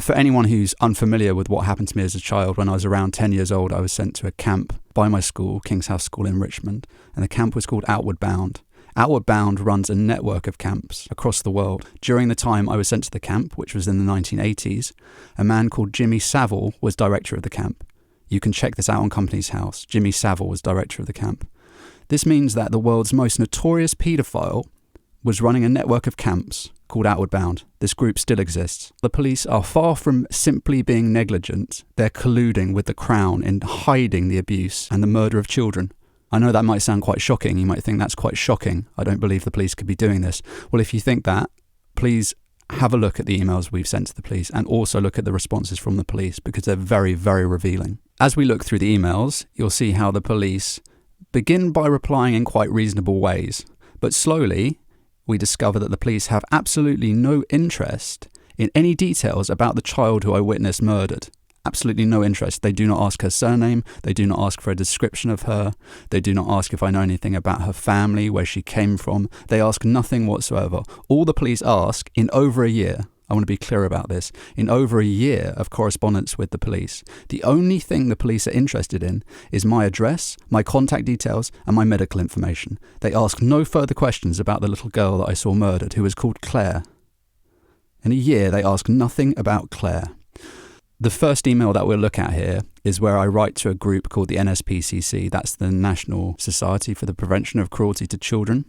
For anyone who's unfamiliar with what happened to me as a child, when I was around 10 years old, I was sent to a camp by my school, King's House School in Richmond, and the camp was called Outward Bound. Outward Bound runs a network of camps across the world. During the time I was sent to the camp, which was in the 1980s, a man called Jimmy Savile was director of the camp. You can check this out on Companies House. Jimmy Savile was director of the camp. This means that the world's most notorious paedophile was running a network of camps called Outward Bound. This group still exists. The police are far from simply being negligent. They're colluding with the Crown in hiding the abuse and the murder of children. I know that might sound quite shocking. You might think that's quite shocking. I don't believe the police could be doing this. Well, if you think that, please have a look at the emails we've sent to the police and also look at the responses from the police because they're very, very revealing. As we look through the emails, you'll see how the police begin by replying in quite reasonable ways. But slowly, we discover that the police have absolutely no interest in any details about the child who I witnessed murdered. Absolutely no interest. They do not ask her surname. They do not ask for a description of her. They do not ask if I know anything about her family, where she came from. They ask nothing whatsoever. All the police ask in over a year, I want to be clear about this, in over a year of correspondence with the police, the only thing the police are interested in is my address, my contact details, and my medical information. They ask no further questions about the little girl that I saw murdered, who was called Claire. In a year, they ask nothing about Claire. The first email that we'll look at here is where I write to a group called the NSPCC. That's the National Society for the Prevention of Cruelty to Children.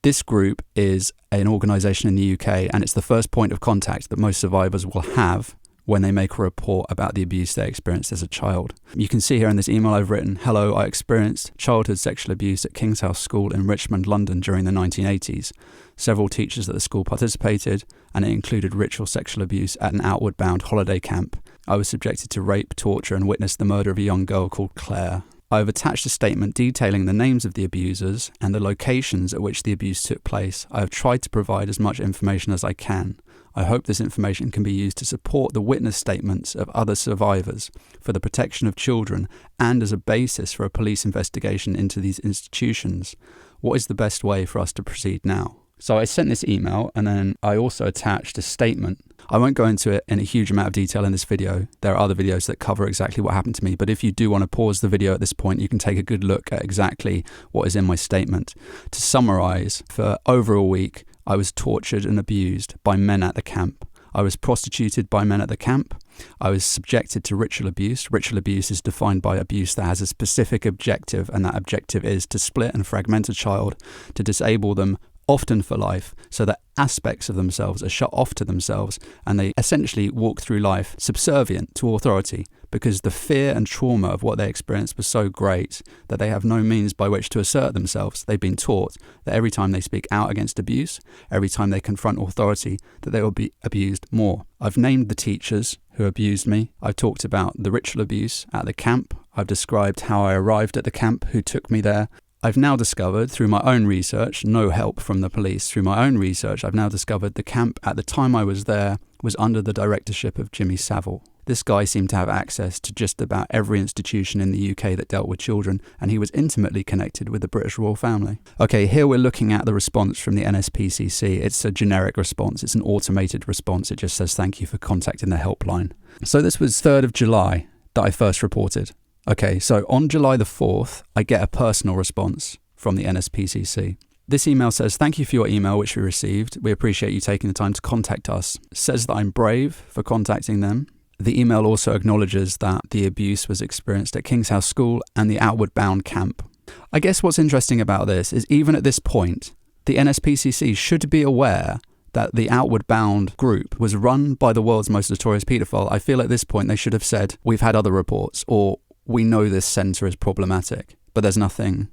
This group is an organisation in the UK, and it's the first point of contact that most survivors will have when they make a report about the abuse they experienced as a child. You can see here in this email I've written, "Hello, I experienced childhood sexual abuse at King's House School in Richmond, London during the 1980s. Several teachers at the school participated, and it included ritual sexual abuse at an Outward Bound holiday camp. I was subjected to rape, torture, and witnessed the murder of a young girl called Claire. I have attached a statement detailing the names of the abusers and the locations at which the abuse took place. I have tried to provide as much information as I can. I hope this information can be used to support the witness statements of other survivors for the protection of children and as a basis for a police investigation into these institutions. What is the best way for us to proceed now?" So I sent this email, and then I also attached a statement. I won't go into it in a huge amount of detail in this video. There are other videos that cover exactly what happened to me, but if you do want to pause the video at this point, you can take a good look at exactly what is in my statement. To summarize, for over a week, I was tortured and abused by men at the camp. I was prostituted by men at the camp. I was subjected to ritual abuse. Ritual abuse is defined by abuse that has a specific objective, and that objective is to split and fragment a child, to disable them, often for life, so that aspects of themselves are shut off to themselves, and they essentially walk through life subservient to authority because the fear and trauma of what they experienced was so great that they have no means by which to assert themselves. They've been taught that every time they speak out against abuse, every time they confront authority, that they will be abused more. I've named the teachers who abused me. I've talked about the ritual abuse at the camp. I've described how I arrived at the camp, who took me there. I've now discovered through my own research, no help from the police, through my own research, I've now discovered the camp at the time I was there was under the directorship of Jimmy Savile. This guy seemed to have access to just about every institution in the UK that dealt with children, and he was intimately connected with the British royal family. Okay, here we're looking at the response from the NSPCC. It's a generic response. It's an automated response. It just says, "Thank you for contacting the helpline." So this was 3rd of July that I first reported. Okay, so on July the 4th, I get a personal response from the NSPCC. This email says, "Thank you for your email, which we received. We appreciate you taking the time to contact us." It says that I'm brave for contacting them. The email also acknowledges that the abuse was experienced at King's House School and the Outward Bound camp. I guess what's interesting about this is even at this point, the NSPCC should be aware that the Outward Bound group was run by the world's most notorious paedophile. I feel at this point they should have said, "We've had other reports," or "We know this centre is problematic," but there's nothing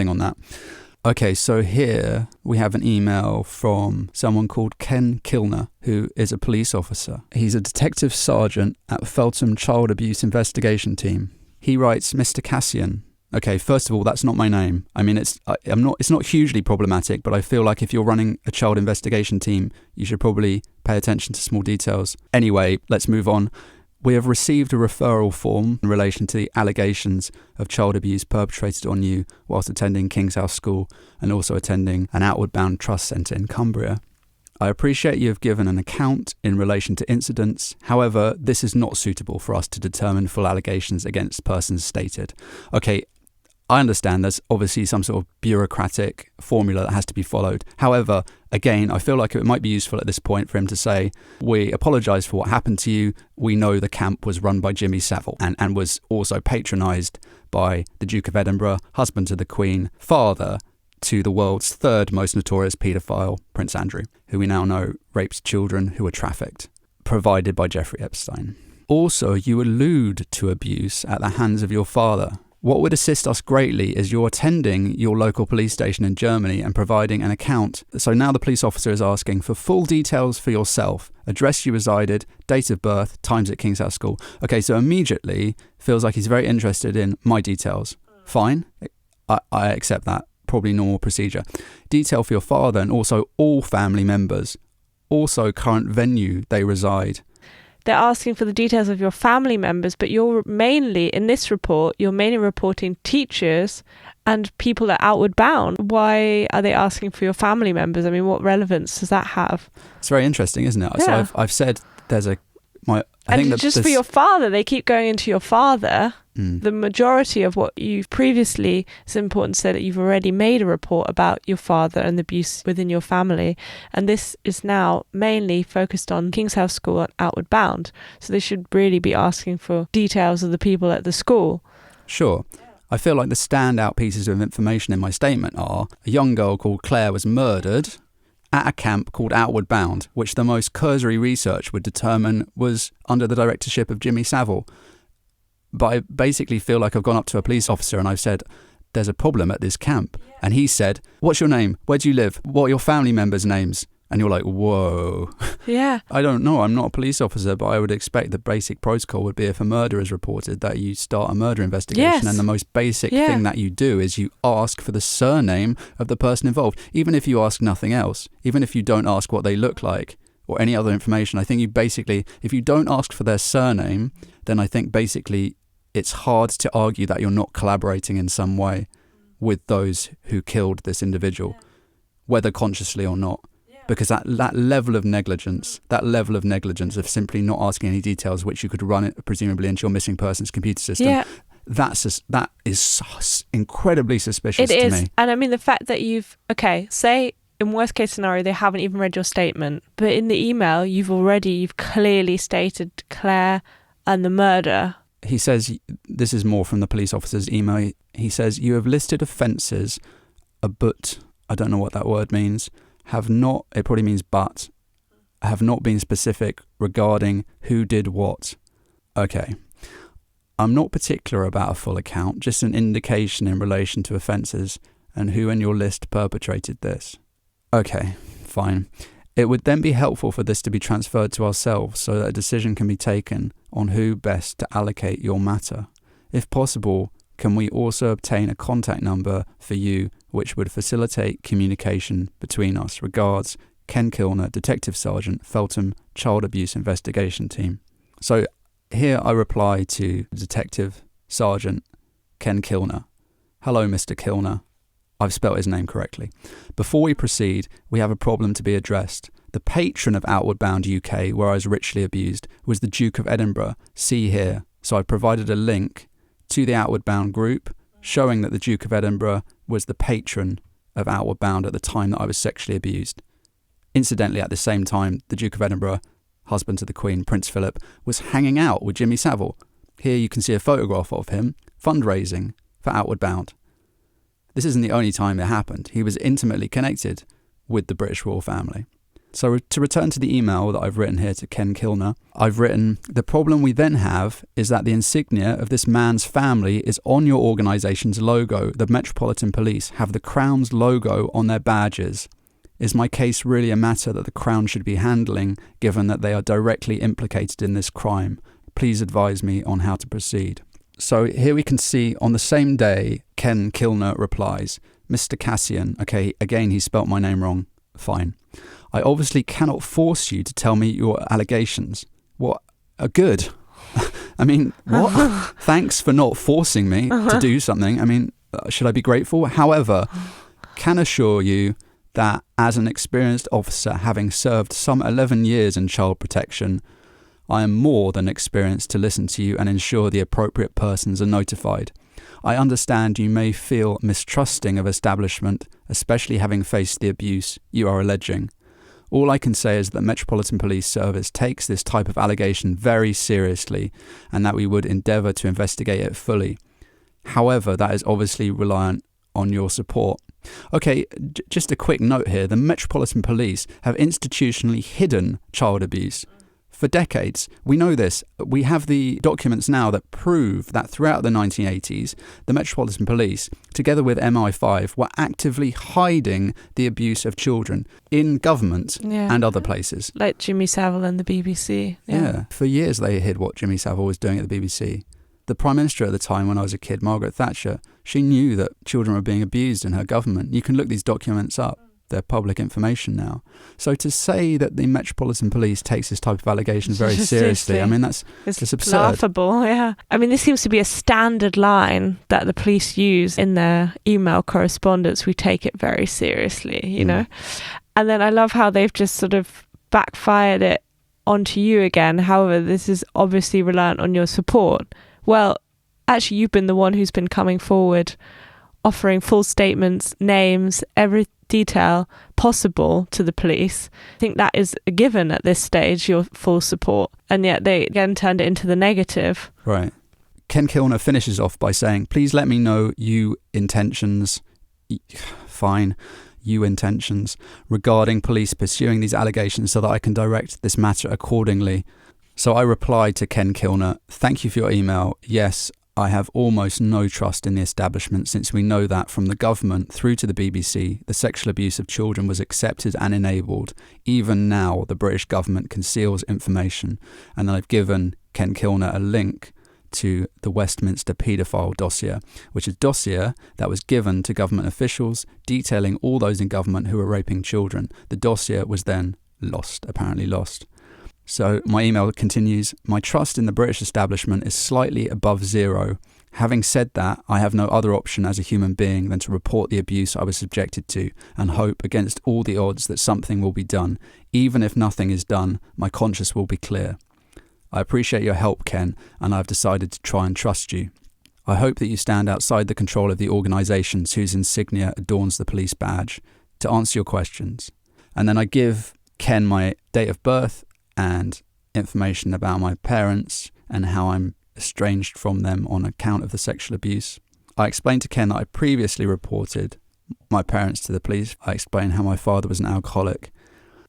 on that. Okay, so here we have an email from someone called Ken Kilner, who is a police officer. He's a detective sergeant at Feltham Child Abuse Investigation Team. He writes, "Mr. Cassian." Okay, first of all, that's not my name. I mean, it's not hugely problematic, but I feel like if you're running a child investigation team, you should probably pay attention to small details. Anyway, let's move on. "We have received a referral form in relation to the allegations of child abuse perpetrated on you whilst attending King's House School and also attending an Outward Bound Trust Centre in Cumbria. I appreciate you have given an account in relation to incidents. However, this is not suitable for us to determine full allegations against persons stated. Okay, I understand there's obviously some sort of bureaucratic formula that has to be followed. However, again, I feel like it might be useful at this point for him to say, we apologise for what happened to you. We know the camp was run by Jimmy Savile and was also patronised by the Duke of Edinburgh, husband to the Queen, father to the world's third most notorious paedophile, Prince Andrew, who we now know raped children who were trafficked, provided by Jeffrey Epstein. Also, you allude to abuse at the hands of your father. What would assist us greatly is your attending your local police station in Germany and providing an account. So now the police officer is asking for full details for yourself, address you resided, date of birth, times at King's House School. Okay, so immediately feels like he's very interested in my details. Fine, I accept that. Probably normal procedure. Detail for your father and also all family members. Also current venue they reside. They're asking for the details of your family members, but you're mainly, in this report, you're mainly reporting teachers and people at Outward Bound. Why are they asking for your family members? I mean, what relevance does that have? It's very interesting, isn't it? Yeah. So I've said there's a... for your father, they keep going into your father. The majority of what you've previously, it's important to say that you've already made a report about your father and the abuse within your family. And this is now mainly focused on King's House School and Outward Bound. So they should really be asking for details of the people at the school. Sure. I feel like the standout pieces of information in my statement are a young girl called Claire was murdered at a camp called Outward Bound, which the most cursory research would determine was under the directorship of Jimmy Savile. But I basically feel like I've gone up to a police officer and I've said, there's a problem at this camp. Yeah. And he said, what's your name? Where do you live? What are your family members' names? And you're like, whoa. Yeah. I don't know. I'm not a police officer, but I would expect the basic protocol would be if a murder is reported that you start a murder investigation. Yes. And the most basic thing that you do is you ask for the surname of the person involved. Even if you ask nothing else, even if you don't ask what they look like or any other information, I think you basically, if you don't ask for their surname, then I think basically it's hard to argue that you're not collaborating in some way with those who killed this individual, whether consciously or not. Because that level of negligence of simply not asking any details, which you could run it presumably into your missing person's computer system, that is incredibly suspicious to me. It is. And I mean, the fact that say in worst case scenario, they haven't even read your statement, but in the email, you've clearly stated Claire and the murder. He says, this is more from the police officer's email. He says, you have listed offences, but I don't know what that word means, it probably means but, have not been specific regarding who did what. Okay. I'm not particular about a full account, just an indication in relation to offences and who in your list perpetrated this. Okay, fine. It would then be helpful for this to be transferred to ourselves so that a decision can be taken on who best to allocate your matter. If possible, can we also obtain a contact number for you which would facilitate communication between us? Regards, Ken Kilner, Detective Sergeant, Feltham Child Abuse Investigation Team. So here I reply to Detective Sergeant Ken Kilner. Hello, Mr. Kilner. I've spelt his name correctly. Before we proceed, we have a problem to be addressed. The patron of Outward Bound UK, where I was richly abused, was the Duke of Edinburgh. See here. So I provided a link to the Outward Bound group, showing that the Duke of Edinburgh was the patron of Outward Bound at the time that I was sexually abused. Incidentally, at the same time, the Duke of Edinburgh, husband to the Queen, Prince Philip, was hanging out with Jimmy Savile. Here you can see a photograph of him fundraising for Outward Bound. This isn't the only time it happened. He was intimately connected with the British royal family. So to return to the email that I've written here to Ken Kilner, I've written, the problem we then have is that the insignia of this man's family is on your organisation's logo. The Metropolitan Police have the Crown's logo on their badges. Is my case really a matter that the Crown should be handling, given that they are directly implicated in this crime? Please advise me on how to proceed. So here we can see on the same day, Ken Kilner replies, Mr. Cassian, okay, again, he spelt my name wrong, fine. I obviously cannot force you to tell me your allegations. What? Good. I mean, what? Thanks for not forcing me to do something. I mean, should I be grateful? However, can assure you that as an experienced officer having served some 11 years in child protection, I am more than experienced to listen to you and ensure the appropriate persons are notified. I understand you may feel mistrusting of establishment, especially having faced the abuse you are alleging. All I can say is that Metropolitan Police Service takes this type of allegation very seriously and that we would endeavour to investigate it fully. However, that is obviously reliant on your support. Okay, just a quick note here. The Metropolitan Police have institutionally hidden child abuse for decades. We know this. We have the documents now that prove that throughout the 1980s, the Metropolitan Police, together with MI5, were actively hiding the abuse of children in government and other places. Like Jimmy Savile and the BBC. Yeah, for years they hid what Jimmy Savile was doing at the BBC. The Prime Minister at the time, when I was a kid, Margaret Thatcher, she knew that children were being abused in her government. You can look these documents up. They're public information now. So to say that the Metropolitan Police takes this type of allegations very seriously, I mean, it's absurd. Laughable, yeah. I mean, this seems to be a standard line that the police use in their email correspondence. We take it very seriously, you know. And then I love how they've just sort of backfired it onto you again. However, this is obviously reliant on your support. Well, actually, you've been the one who's been coming forward, offering full statements, names, every detail possible to the police. I think that is a given at this stage, your full support. And yet they again turned it into the negative. Right. Ken Kilner finishes off by saying, please let me know you intentions regarding police pursuing these allegations so that I can direct this matter accordingly. So I replied to Ken Kilner, thank you for your email. Yes, I have almost no trust in the establishment since we know that from the government through to the BBC, the sexual abuse of children was accepted and enabled. Even now, the British government conceals information. And then I've given Ken Kilner a link to the Westminster paedophile dossier, which is a dossier that was given to government officials detailing all those in government who were raping children. The dossier was then apparently lost. So my email continues, my trust in the British establishment is slightly above zero. Having said that, I have no other option as a human being than to report the abuse I was subjected to and hope against all the odds that something will be done. Even if nothing is done, my conscience will be clear. I appreciate your help, Ken, and I've decided to try and trust you. I hope that you stand outside the control of the organisations whose insignia adorns the police badge to answer your questions. And then I give Ken my date of birth and information about my parents and how I'm estranged from them on account of the sexual abuse. I explained to Ken that I previously reported my parents to the police. I explained how my father was an alcoholic.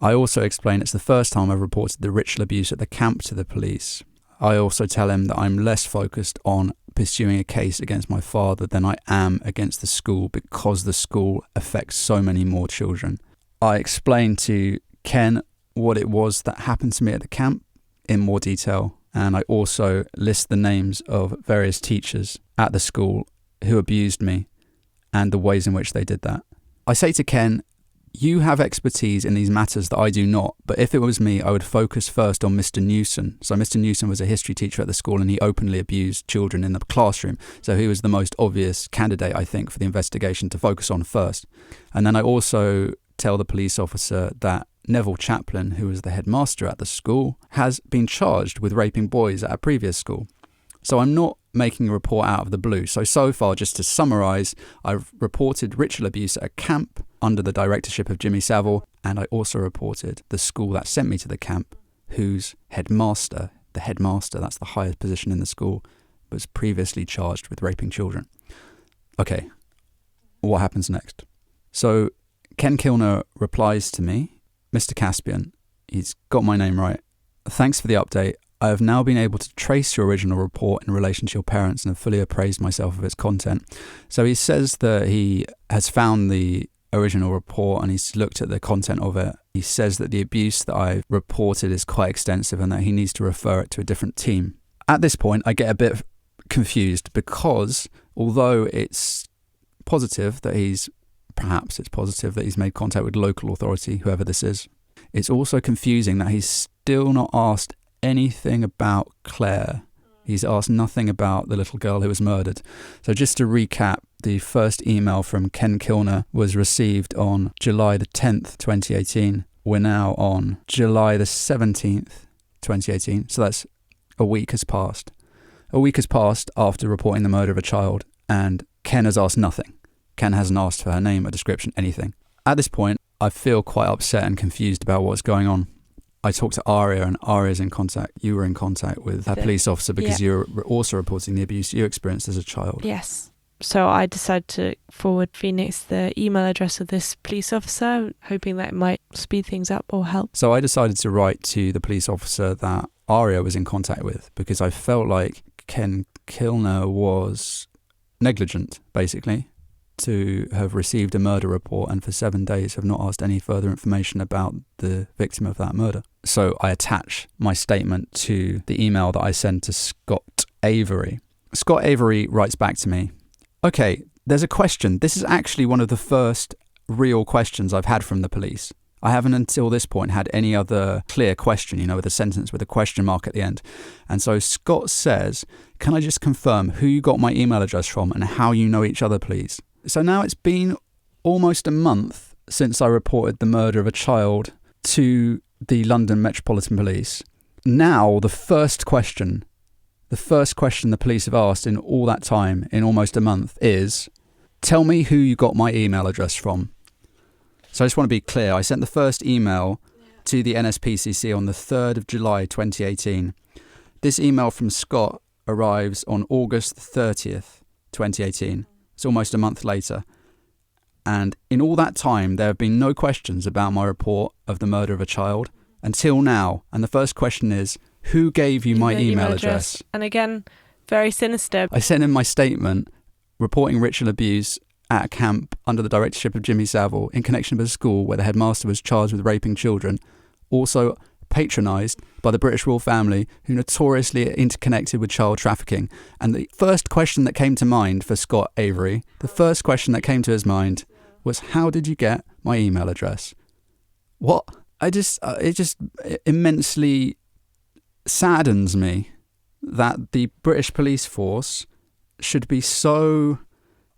I also explain it's the first time I've reported the ritual abuse at the camp to the police. I also tell him that I'm less focused on pursuing a case against my father than I am against the school because the school affects so many more children. I explain to Ken what it was that happened to me at the camp in more detail, and I also list the names of various teachers at the school who abused me and the ways in which they did that. I say to Ken, you have expertise in these matters that I do not, but if it was me, I would focus first on Mr. Newson. So Mr. Newson was a history teacher at the school and he openly abused children in the classroom. So he was the most obvious candidate, I think, for the investigation to focus on first. And then I also tell the police officer that Neville Chaplin, who was the headmaster at the school, has been charged with raping boys at a previous school. So I'm not making a report out of the blue. So far, just to summarise, I've reported ritual abuse at a camp under the directorship of Jimmy Savile, and I also reported the school that sent me to the camp, whose headmaster, that's the highest position in the school, was previously charged with raping children. Okay, what happens next? So Ken Kilner replies to me, Mr. Caspian, he's got my name right. Thanks for the update. I have now been able to trace your original report in relation to your parents and have fully appraised myself of its content. So he says that he has found the original report and he's looked at the content of it. He says that the abuse that I reported is quite extensive and that he needs to refer it to a different team. At this point, I get a bit confused because although it's positive that he's made contact with local authority, whoever this is, it's also confusing that he's still not asked anything about Claire. He's asked nothing about the little girl who was murdered. So just to recap, The first email from Ken Kilner was received on July the 10th, 2018. We're now on July the 17th, 2018. So that's a week has passed. A week has passed after reporting the murder of a child, and Ken has asked nothing. Ken hasn't asked for her name, a description, anything. At this point, I feel quite upset and confused about what's going on. I talked to Aria, and Aria's in contact. You were in contact with a police officer because you were also reporting the abuse you experienced as a child. Yes. So I decided to forward Phoenix the email address of this police officer, hoping that it might speed things up or help. So I decided to write to the police officer that Aria was in contact with, because I felt like Ken Kilner was negligent, basically, to have received a murder report and for 7 days have not asked any further information about the victim of that murder. So I attach my statement to the email that I sent to Scott Avery. Scott Avery writes back to me, okay, there's a question. This is actually one of the first real questions I've had from the police. I haven't until this point had any other clear question, with a sentence with a question mark at the end. And so Scott says, can I just confirm who you got my email address from and how you know each other, please? So now it's been almost a month since I reported the murder of a child to the London Metropolitan Police. Now the first question the police have asked in all that time, in almost a month, is, tell me who you got my email address from. So I just want to be clear. I sent the first email to the NSPCC on the 3rd of July 2018. This email from Scott arrives on August 30th, 2018. It's almost a month later. And in all that time, there have been no questions about my report of the murder of a child until now. And the first question is, who gave you my email address? And again, very sinister. I sent in my statement reporting ritual abuse at a camp under the directorship of Jimmy Savile in connection with a school where the headmaster was charged with raping children, also patronised by the British royal family who notoriously interconnected with child trafficking. And the first question that came to mind for Scott Avery, the first question that came to his mind was, how did you get my email address? What? It just immensely saddens me that the British police force should be so...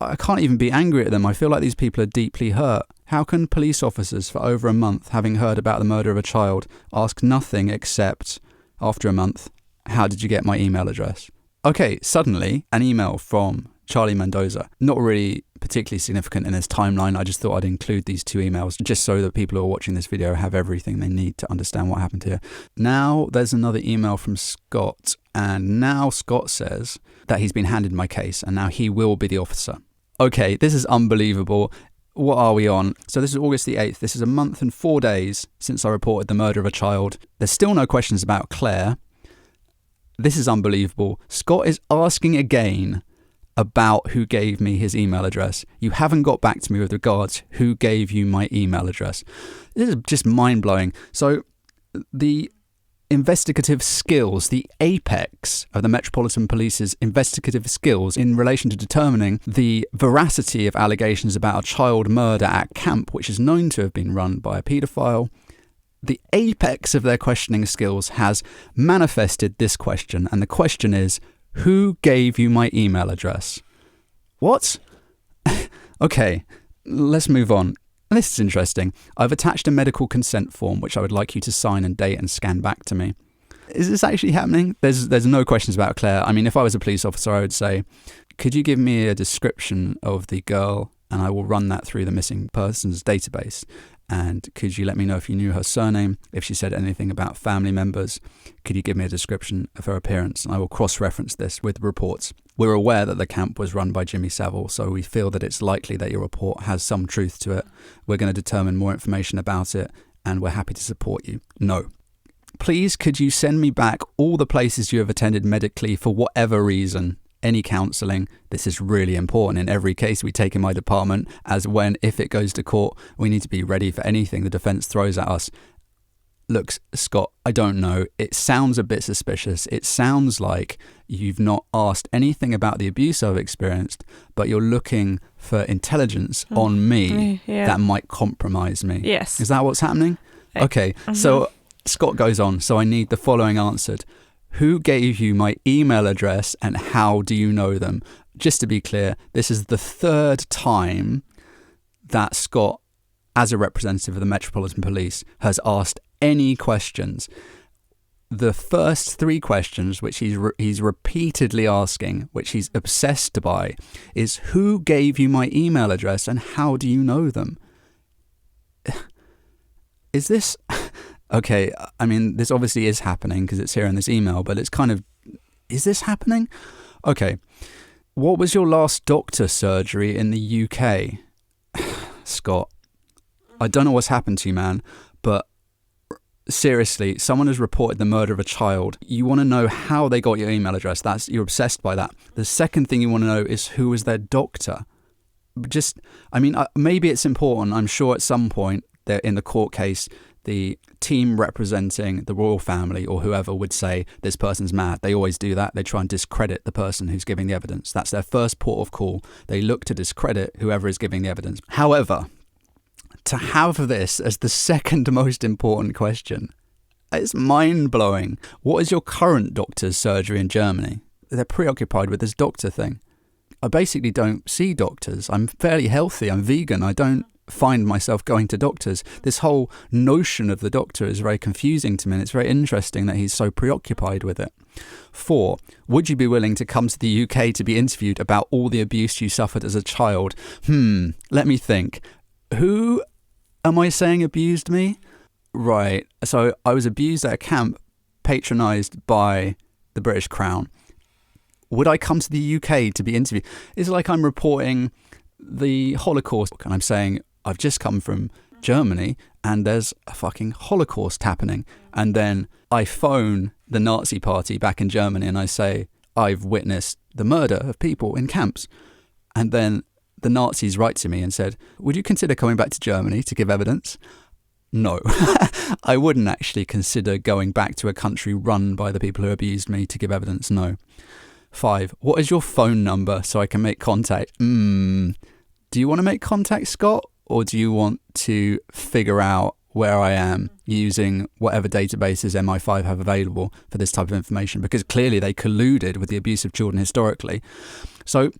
I can't even be angry at them. I feel like these people are deeply hurt. How can police officers for over a month, having heard about the murder of a child, ask nothing except, after a month, how did you get my email address? Okay, suddenly, an email from Charlie Mendoza. Not really particularly significant in his timeline. I just thought I'd include these two emails just so that people who are watching this video have everything they need to understand what happened here. Now there's another email from Scott, and now Scott says that he's been handed my case and now he will be the officer. Okay, this is unbelievable. What are we on? So this is August the 8th. This is a month and 4 days since I reported the murder of a child. There's still no questions about Claire. This is unbelievable. Scott is asking again about who gave me his email address. You haven't got back to me with regards who gave you my email address. This is just mind-blowing. So the investigative skills, the apex of the Metropolitan Police's investigative skills in relation to determining the veracity of allegations about a child murder at camp, which is known to have been run by a paedophile, the apex of their questioning skills has manifested this question. And the question is, who gave you my email address? What? Okay, let's move on. This is interesting. I've attached a medical consent form which I would like you to sign and date and scan back to me. Is this actually happening? There's no questions about Claire. I mean, if I was a police officer, I would say, could you give me a description of the girl and I will run that through the missing persons database? And could you let me know if you knew her surname, if she said anything about family members? Could you give me a description of her appearance? And I will cross-reference this with reports. We're aware that the camp was run by Jimmy Savile, so we feel that it's likely that your report has some truth to it. We're going to determine more information about it, and we're happy to support you. No. Please, could you send me back all the places you have attended medically for whatever reason? Any counselling. This is really important in every case we take in my department, as when, if it goes to court, we need to be ready for anything the defence throws at us. Look, Scott, I don't know. It sounds a bit suspicious. It sounds like you've not asked anything about the abuse I've experienced, but you're looking for intelligence on me that might compromise me. Yes. Is that what's happening? Okay, so Scott goes on. So I need the following answered. Who gave you my email address and how do you know them? just to be clear, this is the third time that Scott, as a representative of the Metropolitan Police, has asked any questions. The first three questions, which he's repeatedly asking, which he's obsessed by, is who gave you my email address and how do you know them? Is this... Okay, I mean, this obviously is happening because it's here in this email, but it's kind of... Is this happening? Okay. What was your last doctor surgery in the UK? Scott, I don't know what's happened to you, man, but seriously, someone has reported the murder of a child. You want to know how they got your email address. You're obsessed by that. The second thing you want to know is who was their doctor. Maybe it's important. I'm sure at some point in the court case, the team representing the royal family or whoever would say this person's mad. They always do that. They try and discredit the person who's giving the evidence. That's their first port of call. They look to discredit whoever is giving the evidence. However, to have this as the second most important question, it's mind-blowing. What is your current doctor's surgery in Germany? They're preoccupied with this doctor thing. I basically don't see doctors. I'm fairly healthy. I'm vegan. I don't find myself going to doctors. This whole notion of the doctor is very confusing to me, and it's very interesting that he's so preoccupied with it. 4, would you be willing to come to the UK to be interviewed about all the abuse you suffered as a child? Let me think. Who am I saying abused me? Right, so I was abused at a camp patronised by the British Crown. Would I come to the UK to be interviewed? It's like I'm reporting the Holocaust and I'm saying, I've just come from Germany and there's a fucking Holocaust happening. And then I phone the Nazi party back in Germany and I say, I've witnessed the murder of people in camps. And then the Nazis write to me and said, would you consider coming back to Germany to give evidence? No, I wouldn't actually consider going back to a country run by the people who abused me to give evidence. No. 5, what is your phone number so I can make contact? Do you want to make contact, Scott? Or do you want to figure out where I am using whatever databases MI5 have available for this type of information? Because clearly they colluded with the abuse of children historically. So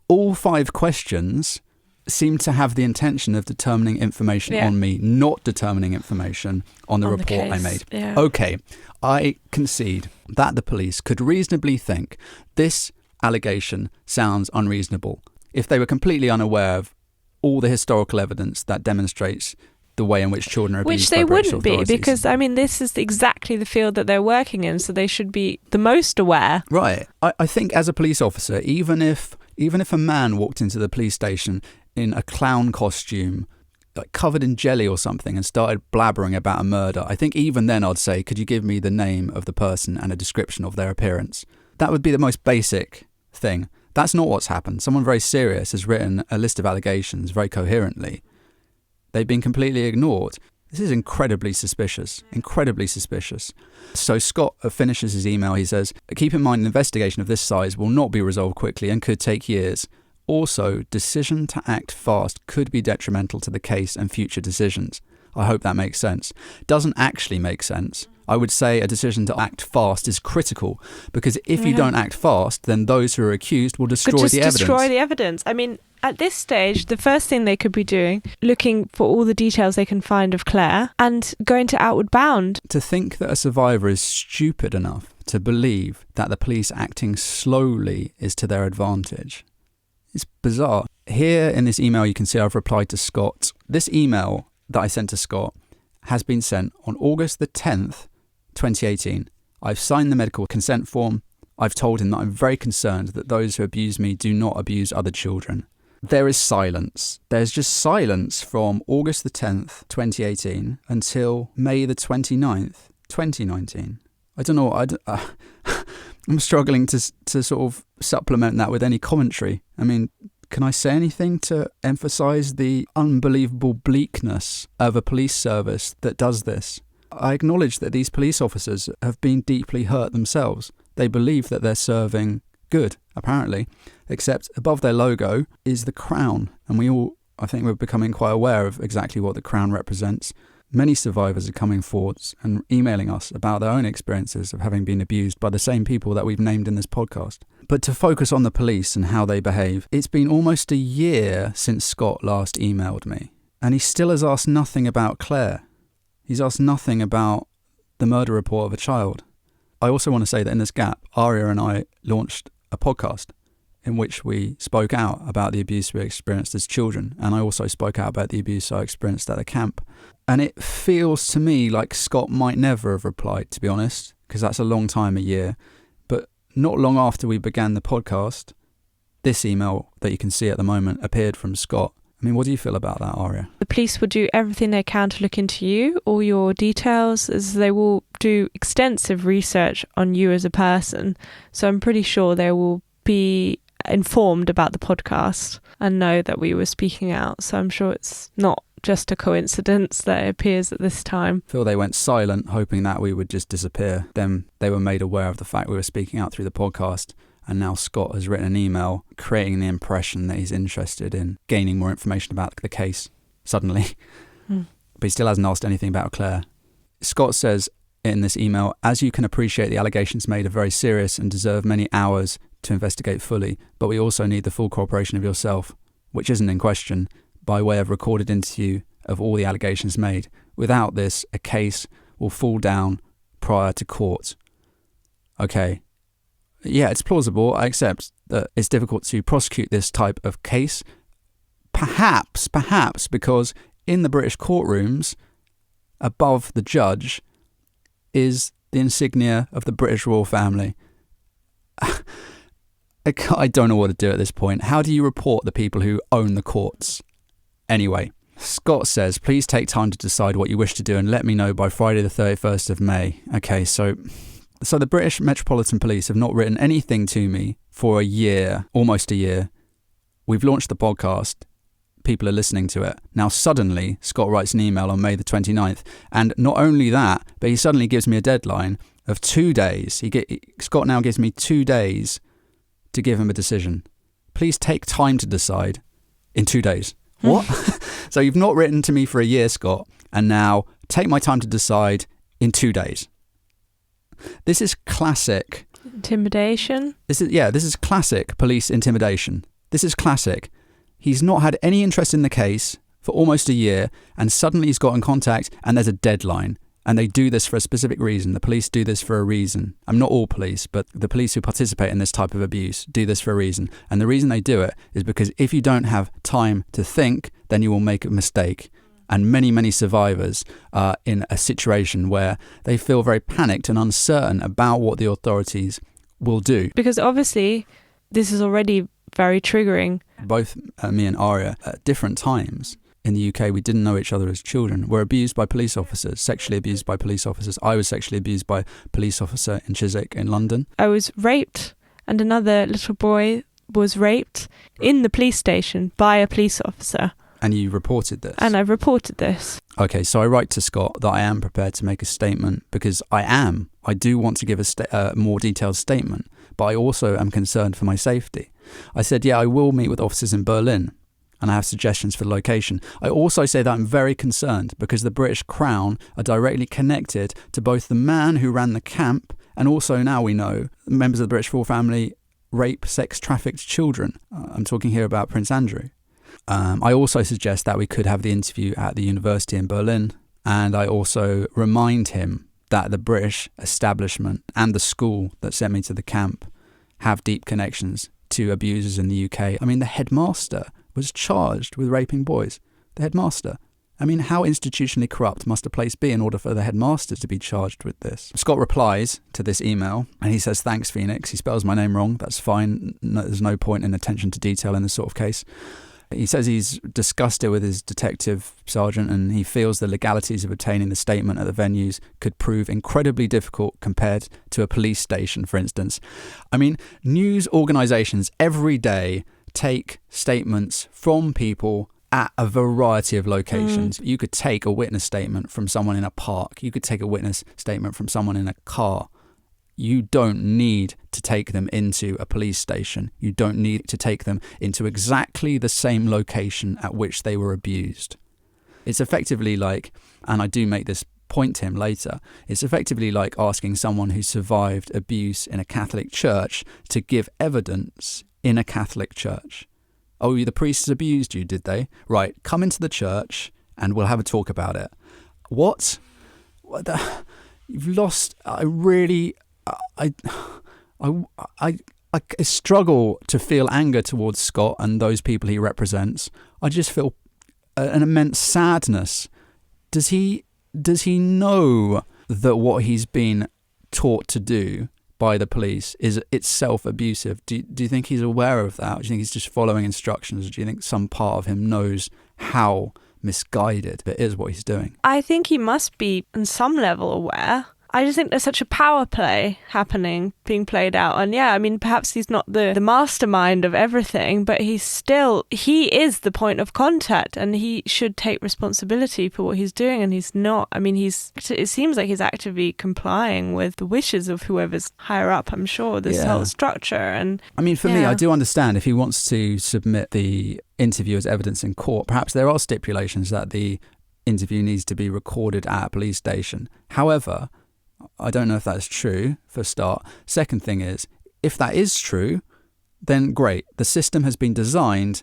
all 5 questions seem to have the intention of determining information on me, not determining information on the report I made. Yeah. Okay, I concede that the police could reasonably think this allegation sounds unreasonable if they were completely unaware of all the historical evidence that demonstrates the way in which children are abused by British authorities. Which they wouldn't be, because, this is exactly the field that they're working in, so they should be the most aware. Right. I think as a police officer, even if a man walked into the police station in a clown costume, like covered in jelly or something, and started blabbering about a murder, I think even then I'd say, could you give me the name of the person and a description of their appearance? That would be the most basic thing. That's not what's happened. Someone very serious has written a list of allegations very coherently. They've been completely ignored. This is incredibly suspicious. Incredibly suspicious. So Scott finishes his email. He says, keep in mind an investigation of this size will not be resolved quickly and could take years. Also, decision to act fast could be detrimental to the case and future decisions. I hope that makes sense. Doesn't actually make sense. I would say a decision to act fast is critical, because if you don't act fast, then those who are accused will destroy the evidence. Destroy the evidence. At this stage, the first thing they could be doing, looking for all the details they can find of Claire and going to Outward Bound. To think that a survivor is stupid enough to believe that the police acting slowly is to their advantage. It's bizarre. Here in this email, you can see I've replied to Scott. This email that I sent to Scott has been sent on August the 10th, 2018. I've signed the medical consent form. I've told him that I'm very concerned that those who abuse me do not abuse other children. There is silence. There's just silence from August the 10th, 2018 until May the 29th, 2019. I don't know. I'm struggling to sort of supplement that with any commentary. Can I say anything to emphasise the unbelievable bleakness of a police service that does this? I acknowledge that these police officers have been deeply hurt themselves. They believe that they're serving good, apparently, except above their logo is the crown. And I think we're becoming quite aware of exactly what the crown represents. Many survivors are coming forwards and emailing us about their own experiences of having been abused by the same people that we've named in this podcast. But to focus on the police and how they behave, it's been almost a year since Scott last emailed me, and he still has asked nothing about Claire. He's asked nothing about the murder report of a child. I also want to say that in this gap, Aria and I launched a podcast in which we spoke out about the abuse we experienced as children, and I also spoke out about the abuse I experienced at the camp. And it feels to me like Scott might never have replied, to be honest, because that's a long time, a year. But not long after we began the podcast, this email that you can see at the moment appeared from Scott. I mean, what do you feel about that, Aria? The police will do everything they can to look into you, all your details, as they will do extensive research on you as a person. So I'm pretty sure they will be informed about the podcast and know that we were speaking out. So I'm sure it's not just a coincidence that it appears at this time. I feel they went silent, hoping that we would just disappear. Then they were made aware of the fact we were speaking out through the podcast, and now Scott has written an email creating the impression that he's interested in gaining more information about the case, suddenly. But he still hasn't asked anything about Claire. Scott says in this email, "As you can appreciate, the allegations made are very serious and deserve many hours to investigate fully, but we also need the full cooperation of yourself," which isn't in question, by way of recorded interview of all the allegations made. Without this, a case will fall down prior to court. Okay. Yeah, it's plausible. I accept that it's difficult to prosecute this type of case. Perhaps because in the British courtrooms, above the judge, is the insignia of the British royal family. I don't know what to do at this point. How do you report the people who own the courts? Anyway, Scott says, "Please take time to decide what you wish to do and let me know by Friday the 31st of May. Okay, so the British Metropolitan Police have not written anything to me for a year, almost a year. We've launched the podcast. People are listening to it. Now suddenly, Scott writes an email on May the 29th. And not only that, but he suddenly gives me a deadline of 2 days. Scott now gives me 2 days to give him a decision. Please take time to decide in 2 days. What? So you've not written to me for a year, Scott, and now take my time to decide in 2 days. This is classic intimidation. This is classic police intimidation. This is classic. He's not had any interest in the case for almost a year, and suddenly he's got in contact and there's a deadline. And they do this for a specific reason. The police do this for a reason. I'm not all police, but the police who participate in this type of abuse do this for a reason. And the reason they do it is because if you don't have time to think, then you will make a mistake. And many, many survivors are in a situation where they feel very panicked and uncertain about what the authorities will do. Because obviously, this is already very triggering. Both me and Aria, at different times, in the UK, we didn't know each other as children. We're abused by police officers, sexually abused by police officers. I was sexually abused by a police officer in Chiswick in London. I was raped, and another little boy was raped in the police station by a police officer. And you reported this? And I reported this. Okay, so I write to Scott that I am prepared to make a statement because I do want to give a more detailed statement, but I also am concerned for my safety. I said, I will meet with officers in Berlin, and I have suggestions for the location. I also say that I'm very concerned because the British Crown are directly connected to both the man who ran the camp and also, now we know, members of the British royal family rape, sex trafficked children. I'm talking here about Prince Andrew. I also suggest that we could have the interview at the university in Berlin, and I also remind him that the British establishment and the school that sent me to the camp have deep connections to abusers in the UK. I mean, the headmaster was charged with raping boys. The headmaster. I mean, how institutionally corrupt must a place be in order for the headmaster to be charged with this? Scott replies to this email and he says, "Thanks, Phoenix." He spells my name wrong. That's fine. No, there's no point in attention to detail in this sort of case. He says he's discussed it with his detective sergeant and he feels the legalities of obtaining the statement at the venues could prove incredibly difficult compared to a police station, for instance. I mean, news organisations every day take statements from people at a variety of locations. You could take a witness statement from someone in a park. You could take a witness statement from someone in a car. You don't need to take them into a police station. You don't need to take them into exactly the same location at which they were abused. It's effectively like, and I do make this point to him later, it's effectively like asking someone who survived abuse in a Catholic church to give evidence in a Catholic church. Oh, the priests abused you, did they? Right, come into the church and we'll have a talk about it. What you've lost. I struggle to feel anger towards Scott and those people he represents. I just feel an immense sadness. Does he know that what he's been taught to do by the police is itself abusive? Do you think he's aware of that? Or do you think he's just following instructions? Or do you think some part of him knows how misguided it is what he's doing? I think he must be on some level aware. I just think there's such a power play being played out. And yeah, I mean, perhaps he's not the mastermind of everything, but he is the point of contact, and he should take responsibility for what he's doing, and he's not. I mean, it seems like he's actively complying with the wishes of whoever's higher up, I'm sure, this whole structure. And I mean, for me, I do understand if he wants to submit the interview as evidence in court, perhaps there are stipulations that the interview needs to be recorded at a police station. However, I don't know if that's true, for a start. Second thing is, if that is true, then great. The system has been designed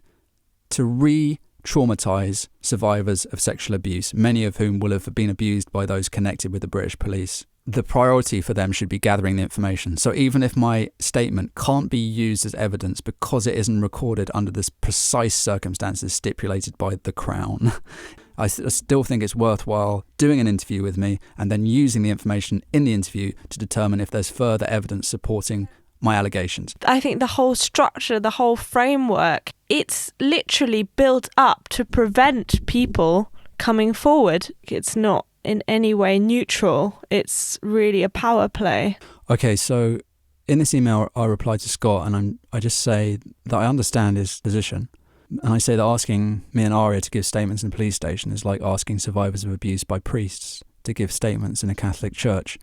to re-traumatise survivors of sexual abuse, many of whom will have been abused by those connected with the British police. The priority for them should be gathering the information. So even if my statement can't be used as evidence because it isn't recorded under the precise circumstances stipulated by the Crown, I still think it's worthwhile doing an interview with me and then using the information in the interview to determine if there's further evidence supporting my allegations. I think the whole structure, the whole framework, it's literally built up to prevent people coming forward. It's not in any way neutral. It's really a power play. Okay, so in this email I replied to Scott, and I just say that I understand his position. And I say that asking me and Aria to give statements in a police station is like asking survivors of abuse by priests to give statements in a Catholic church.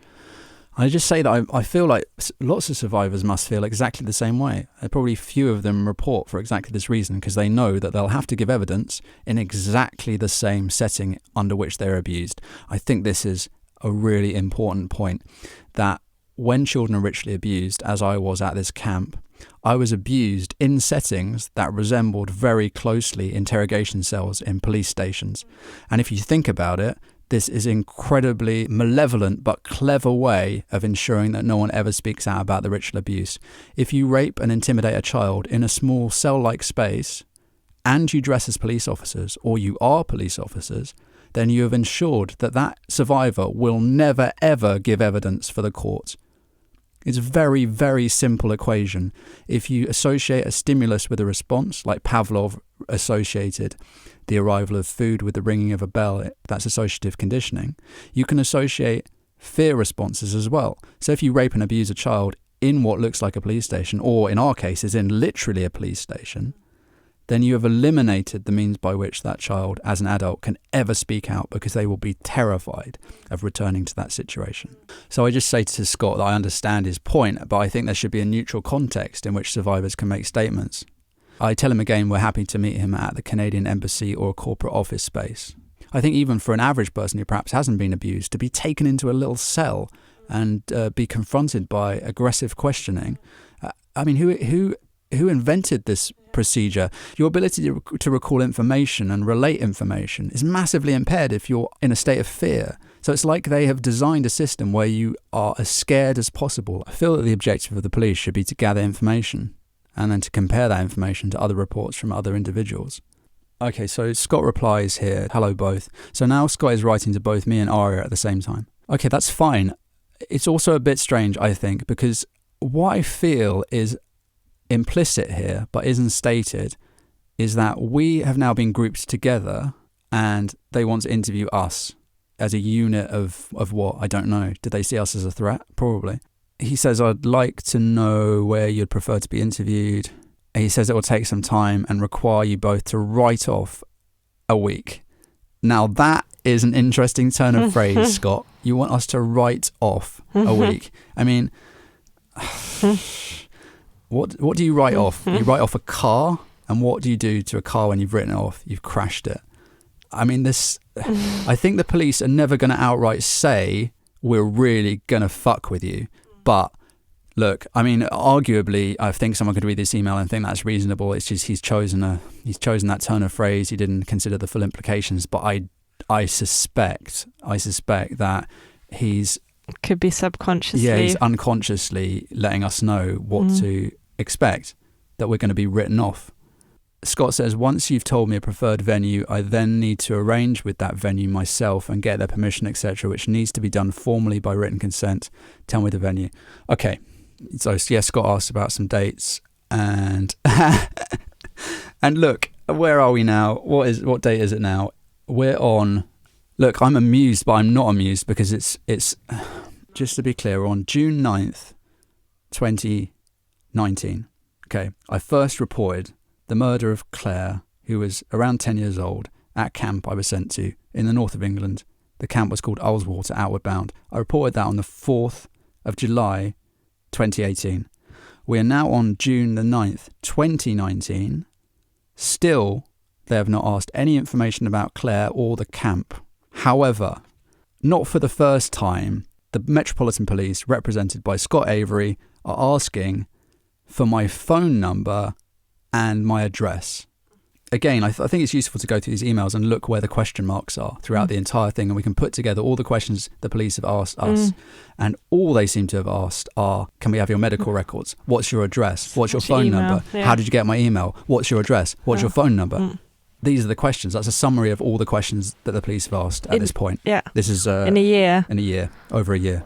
I just say that I feel like lots of survivors must feel exactly the same way. Probably few of them report for exactly this reason, because they know that they'll have to give evidence in exactly the same setting under which they're abused. I think this is a really important point, that when children are ritually abused, as I was at this camp, I was abused in settings that resembled very closely interrogation cells in police stations. And if you think about it, this is an incredibly malevolent but clever way of ensuring that no one ever speaks out about the ritual abuse. If you rape and intimidate a child in a small cell-like space and you dress as police officers, or you are police officers, then you have ensured that that survivor will never ever give evidence for the court. It's a very, very simple equation. If you associate a stimulus with a response, like Pavlov associated the arrival of food with the ringing of a bell, that's associative conditioning, you can associate fear responses as well. So if you rape and abuse a child in what looks like a police station, or in our case is in literally a police station, then you have eliminated the means by which that child as an adult can ever speak out, because they will be terrified of returning to that situation. So I just say to Scott that I understand his point, but I think there should be a neutral context in which survivors can make statements. I tell him again we're happy to meet him at the Canadian Embassy or a corporate office space. I think even for an average person who perhaps hasn't been abused, to be taken into a little cell and be confronted by aggressive questioning, I mean, who invented this procedure? Your ability to recall information and relate information is massively impaired if you're in a state of fear. So it's like they have designed a system where you are as scared as possible. I feel that the objective of the police should be to gather information and then to compare that information to other reports from other individuals. Okay, so Scott replies here, hello both. So now Scott is writing to both me and Aria at the same time. Okay, that's fine. It's also a bit strange, I think, because what I feel is implicit here, but isn't stated, is that we have now been grouped together and they want to interview us as a unit of what? I don't know. Did they see us as a threat? Probably. He says, I'd like to know where you'd prefer to be interviewed. He says it will take some time and require you both to write off a week. Now that is an interesting turn of phrase, Scott. You want us to write off a week. I mean, what do you write off? You write off a car, and what do you do to a car when you've written it off? You've crashed it. I mean, I think the police are never going to outright say, we're really going to fuck with you. But look, I mean, arguably, I think someone could read this email and think that's reasonable. It's just he's chosen that turn of phrase. He didn't consider the full implications. But I suspect that he's could be subconsciously. Yeah, he's unconsciously letting us know what to expect, that we're going to be written off. Scott says, once you've told me a preferred venue, I then need to arrange with that venue myself and get their permission, etc., which needs to be done formally by written consent. Tell me the venue. Okay. So, yes, Scott asked about some dates and and look, where are we now? What date is it now? We're on... Look, I'm amused, but I'm not amused because it's just to be clear, on June 9th, 2019. Okay, I first reported the murder of Claire, who was around 10 years old, at camp I was sent to in the north of England. The camp was called Ullswater, Outward Bound. I reported that on the 4th of July, 2018. We are now on June the 9th, 2019. Still, they have not asked any information about Claire or the camp. However, not for the first time, the Metropolitan Police, represented by Scott Avery, are asking for my phone number and my address. Again, I think it's useful to go through these emails and look where the question marks are throughout the entire thing, and we can put together all the questions the police have asked us, and all they seem to have asked are, can we have your medical records? What's your address? What's your phone number? Yeah. How did you get my email? What's your address? What's your phone number? These are the questions. That's a summary of all the questions that the police have asked at this point. Yeah. This is in a year. Over a year.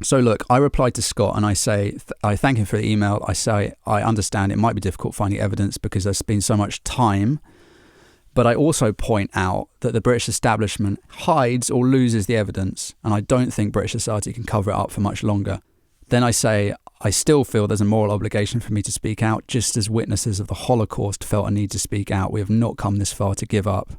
So look, I replied to Scott and I say, I thank him for the email. I say, I understand it might be difficult finding evidence because there's been so much time. But I also point out that the British establishment hides or loses the evidence. And I don't think British society can cover it up for much longer. Then I say, I still feel there's a moral obligation for me to speak out, just as witnesses of the Holocaust felt a need to speak out. We have not come this far to give up.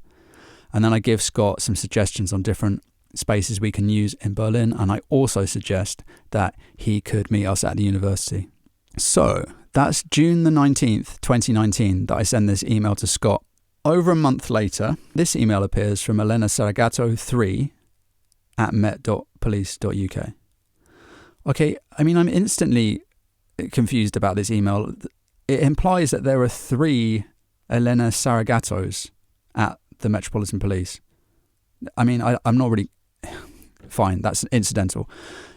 And then I give Scott some suggestions on different spaces we can use in Berlin, and I also suggest that he could meet us at the university. So that's June the 19th, 2019, that I send this email to Scott. Over a month later, this email appears from Elena Saragato3 at met.police.uk. Okay, I mean, I'm instantly confused about this email. It implies that there are 3 Elena Saragatos at the Metropolitan Police. I mean, I'm not really... Fine, that's incidental.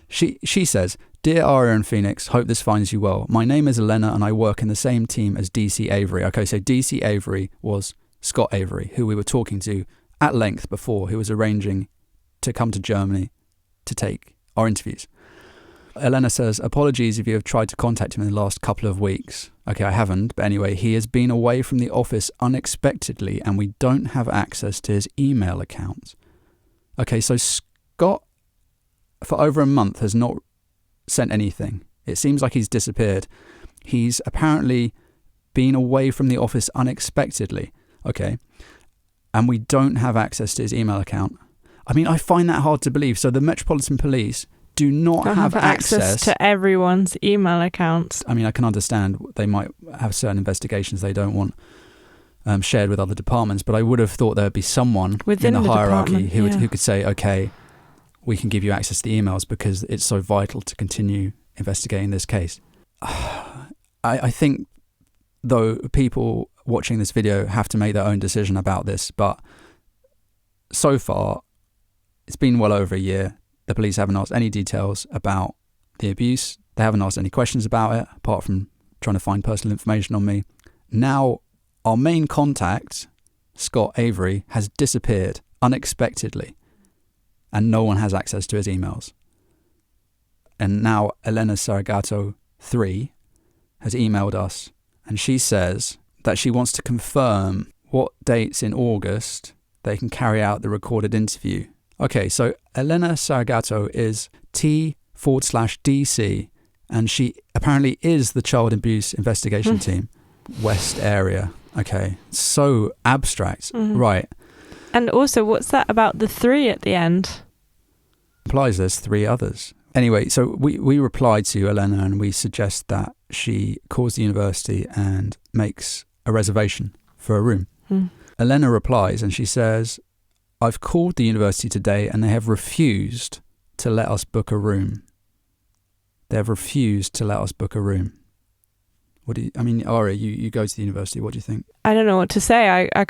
She says, Dear Aria and Phoenix, hope this finds you well. My name is Elena and I work in the same team as DC Avery. Okay, so DC Avery was Scott Avery, who we were talking to at length before, who was arranging to come to Germany to take our interviews. Elena says, apologies if you have tried to contact him in the last couple of weeks. Okay, I haven't, but anyway, he has been away from the office unexpectedly and we don't have access to his email account. Okay, so Scott, for over a month, has not sent anything. It seems like he's disappeared. He's apparently been away from the office unexpectedly. Okay, and we don't have access to his email account. I mean, I find that hard to believe. So the Metropolitan Police do not have access to everyone's email accounts. I mean, I can understand they might have certain investigations they don't want shared with other departments, but I would have thought there would be someone within in the hierarchy who could say, okay, we can give you access to the emails because it's so vital to continue investigating this case. I think, though, people watching this video have to make their own decision about this, but so far, it's been well over a year. The police haven't asked any details about the abuse. They haven't asked any questions about it, apart from trying to find personal information on me. Now, our main contact, Scott Avery, has disappeared unexpectedly, and no one has access to his emails. And now Elena Saragato 3 has emailed us, and she says that she wants to confirm what dates in August they can carry out the recorded interview. Okay, so Elena Saragato is T/DC, and she apparently is the Child Abuse Investigation Team, West Area. Okay, so abstract. Right. And also, what's that about the 3 at the end? Implies there's 3 others. Anyway, so we replied to Elena and we suggest that she calls the university and makes a reservation for a room. Elena replies and she says, I've called the university today and they have refused to let us book a room. They have refused to let us book a room. Ari, you go to the university. What do you think? I don't know what to say. I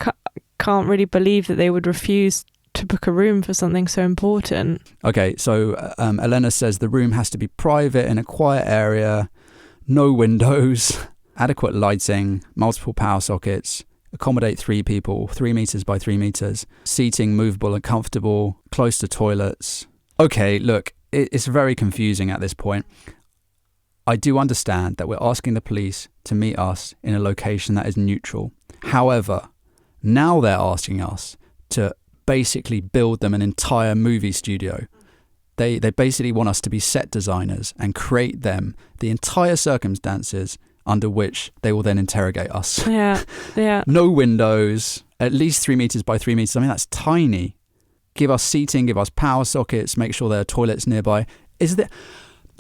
can't really believe that they would refuse to book a room for something so important. Okay, so Elena says the room has to be private in a quiet area, no windows, adequate lighting, multiple power sockets, accommodate 3 people, 3 meters by 3 meters, seating movable and comfortable, close to toilets. Okay, look, it's very confusing at this point. I do understand that we're asking the police to meet us in a location that is neutral. However, now they're asking us to basically build them an entire movie studio. They basically want us to be set designers and create them the entire circumstances under which they will then interrogate us. Yeah. No windows, at least 3 meters by 3 meters. I mean, that's tiny. Give us seating, give us power sockets, make sure there are toilets nearby.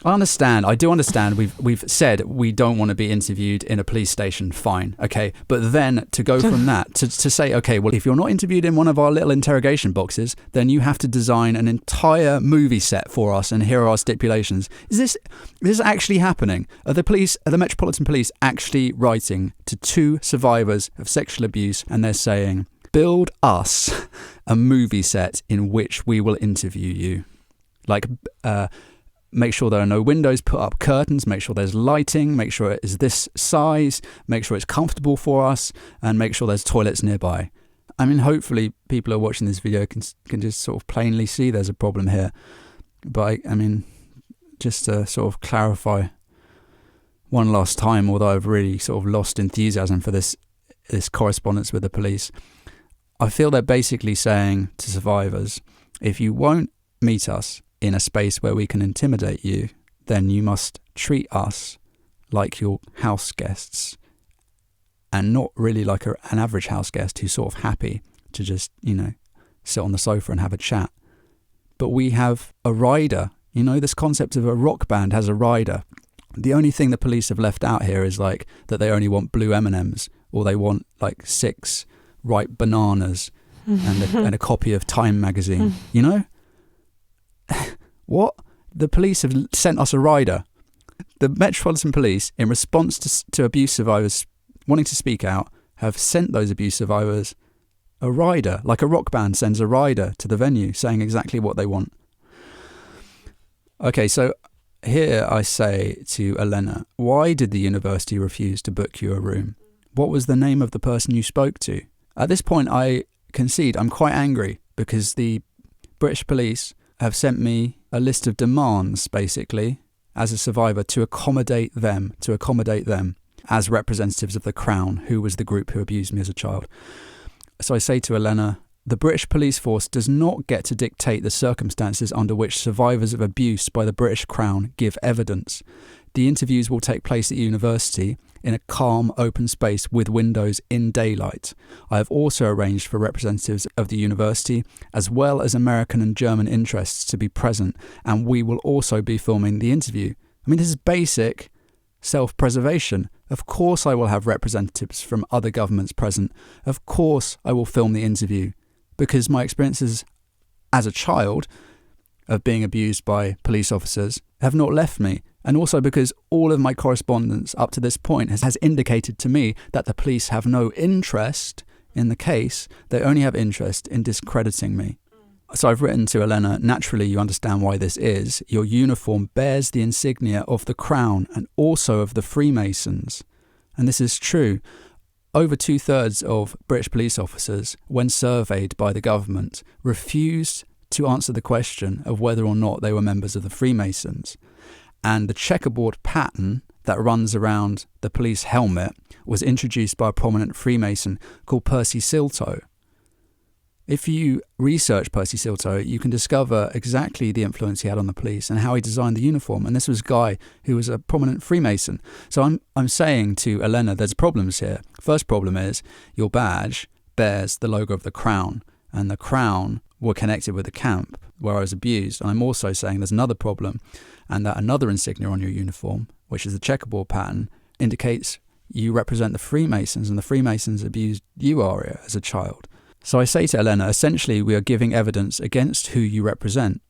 I do understand. We've said we don't want to be interviewed in a police station. Fine, okay. But then to go from that to say, okay, well, if you're not interviewed in one of our little interrogation boxes, then you have to design an entire movie set for us, and here are our stipulations. Is this actually happening? Are the Metropolitan Police actually writing to 2 survivors of sexual abuse, and they're saying, build us a movie set in which we will interview you, make sure there are no windows, put up curtains, make sure there's lighting, make sure it is this size, make sure it's comfortable for us, and make sure there's toilets nearby. I mean, hopefully people who are watching this video can just sort of plainly see there's a problem here. But I mean, just to sort of clarify one last time, although I've really sort of lost enthusiasm for this correspondence with the police, I feel they're basically saying to survivors, if you won't meet us in a space where we can intimidate you, then you must treat us like your house guests and not really like an average house guest who's sort of happy to just, sit on the sofa and have a chat. But we have a rider. This concept of a rock band has a rider. The only thing the police have left out here is that they only want blue M&Ms, or they want 6 ripe bananas and a copy of Time magazine, What? The police have sent us a rider. The Metropolitan Police, in response to abuse survivors wanting to speak out, have sent those abuse survivors a rider, like a rock band sends a rider to the venue saying exactly what they want. Okay, so here I say to Elena, why did the university refuse to book you a room? What was the name of the person you spoke to? At this point, I concede I'm quite angry because the British police have sent me a list of demands, basically, as a survivor to accommodate them as representatives of the Crown, who was the group who abused me as a child. So I say to Elena, the British police force does not get to dictate the circumstances under which survivors of abuse by the British Crown give evidence. The interviews will take place at university in a calm, open space with windows in daylight. I have also arranged for representatives of the university, as well as American and German interests, to be present, and we will also be filming the interview. I mean, this is basic self-preservation. Of course I will have representatives from other governments present. Of course I will film the interview, because my experiences as a child of being abused by police officers have not left me. And also because all of my correspondence up to this point has indicated to me that the police have no interest in the case. They only have interest in discrediting me. So I've written to Elena, naturally you understand why this is. Your uniform bears the insignia of the Crown and also of the Freemasons. And this is true. Over 2/3 of British police officers, when surveyed by the government, refused to answer the question of whether or not they were members of the Freemasons. And the checkerboard pattern that runs around the police helmet was introduced by a prominent Freemason called Percy Silto. If you research Percy Silto, you can discover exactly the influence he had on the police and how he designed the uniform. And this was a guy who was a prominent Freemason. So I'm saying to Elena, there's problems here. First problem is your badge bears the logo of the Crown, and the Crown were connected with the camp where I was abused. And I'm also saying there's another problem, and that another insignia on your uniform, which is the checkerboard pattern, indicates you represent the Freemasons, and the Freemasons abused you, Aria, as a child. So I say to Elena, essentially, we are giving evidence against who you represent.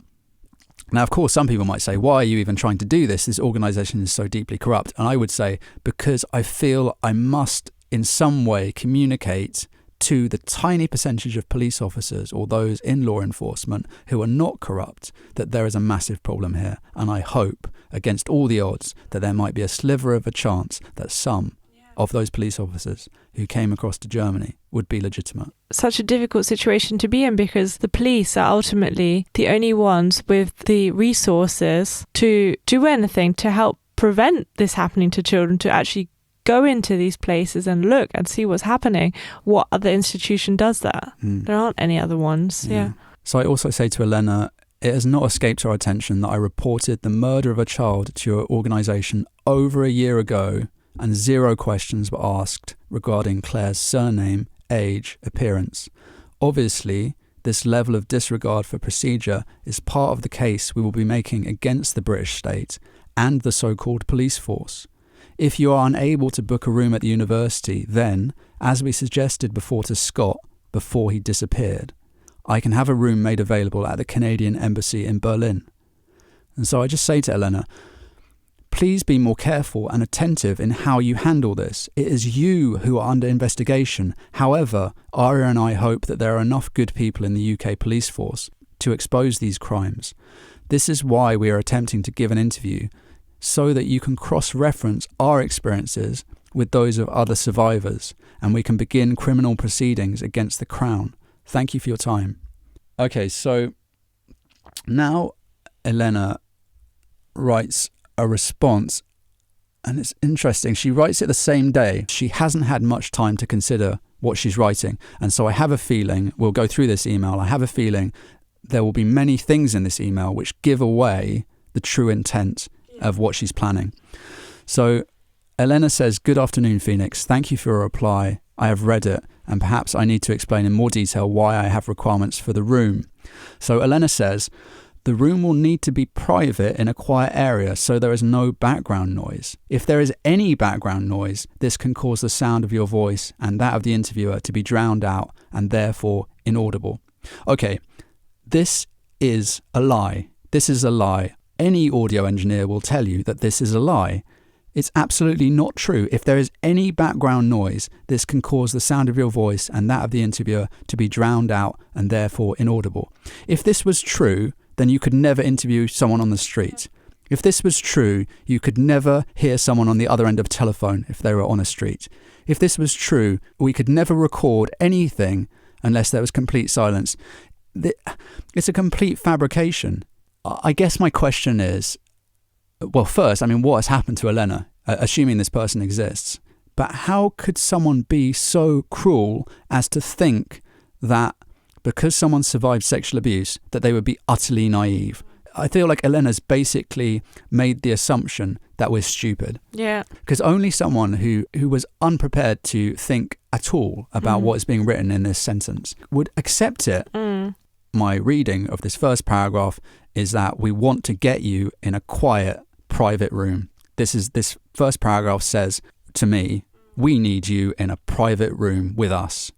Now, of course, some people might say, why are you even trying to do this? This organisation is so deeply corrupt. And I would say, because I feel I must in some way communicate to the tiny percentage of police officers or those in law enforcement who are not corrupt that there is a massive problem here. And I hope, against all the odds, that there might be a sliver of a chance that some of those police officers who came across to Germany would be legitimate. Such a difficult situation to be in, because the police are ultimately the only ones with the resources to do anything to help prevent this happening to children, to actually go into these places and look and see what's happening. What other institution does that? There aren't any other ones. Yeah. So I also say to Elena, it has not escaped our attention that I reported the murder of a child to your organisation over a year ago, and 0 questions were asked regarding Claire's surname, age, appearance. Obviously, this level of disregard for procedure is part of the case we will be making against the British state and the so-called police force. If you are unable to book a room at the university, then, as we suggested before to Scott before he disappeared, I can have a room made available at the Canadian Embassy in Berlin. And so I just say to Elena, please be more careful and attentive in how you handle this. It is you who are under investigation. However, Aria and I hope that there are enough good people in the UK police force to expose these crimes. This is why we are attempting to give an interview, so that you can cross-reference our experiences with those of other survivors, and we can begin criminal proceedings against the Crown. Thank you for your time. Okay, so now Elena writes a response, and it's interesting. She writes it the same day. She hasn't had much time to consider what she's writing, and so I have a feeling, we'll go through this email, I have a feeling there will be many things in this email which give away the true intent of what she's planning. So Elena says, "Good afternoon, Phoenix. Thank you for your reply. I have read it, and perhaps I need to explain in more detail why I have requirements for the room." So Elena says, "The room will need to be private in a quiet area so there is no background noise. If there is any background noise, this can cause the sound of your voice and that of the interviewer to be drowned out and therefore inaudible." Okay, this is a lie. This is a lie. Any audio engineer will tell you that this is a lie. It's absolutely not true. If there is any background noise, this can cause the sound of your voice and that of the interviewer to be drowned out and therefore inaudible. If this was true, then you could never interview someone on the street. If this was true, you could never hear someone on the other end of a telephone if they were on a street. If this was true, we could never record anything unless there was complete silence. It's a complete fabrication. I guess my question is, well, first, I mean, what has happened to Elena, assuming this person exists? But how could someone be so cruel as to think that because someone survived sexual abuse, that they would be utterly naive? I feel like Elena's basically made the assumption that we're stupid. Yeah. Because only someone who was unprepared to think at all about what is being written in this sentence would accept it. My reading of this first paragraph is that we want to get you in a quiet, private room. This first paragraph says to me, we need you in a private room with us.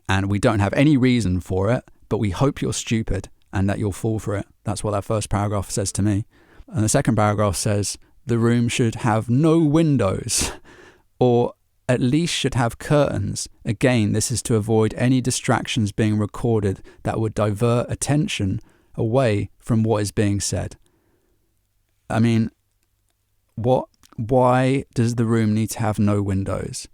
And we don't have any reason for it, but we hope you're stupid and that you'll fall for it. That's what that first paragraph says to me. And the second paragraph says the room should have no windows, or at least should have curtains. Again, this is to avoid any distractions being recorded that would divert attention away from what is being said. I mean, why does the room need to have no windows?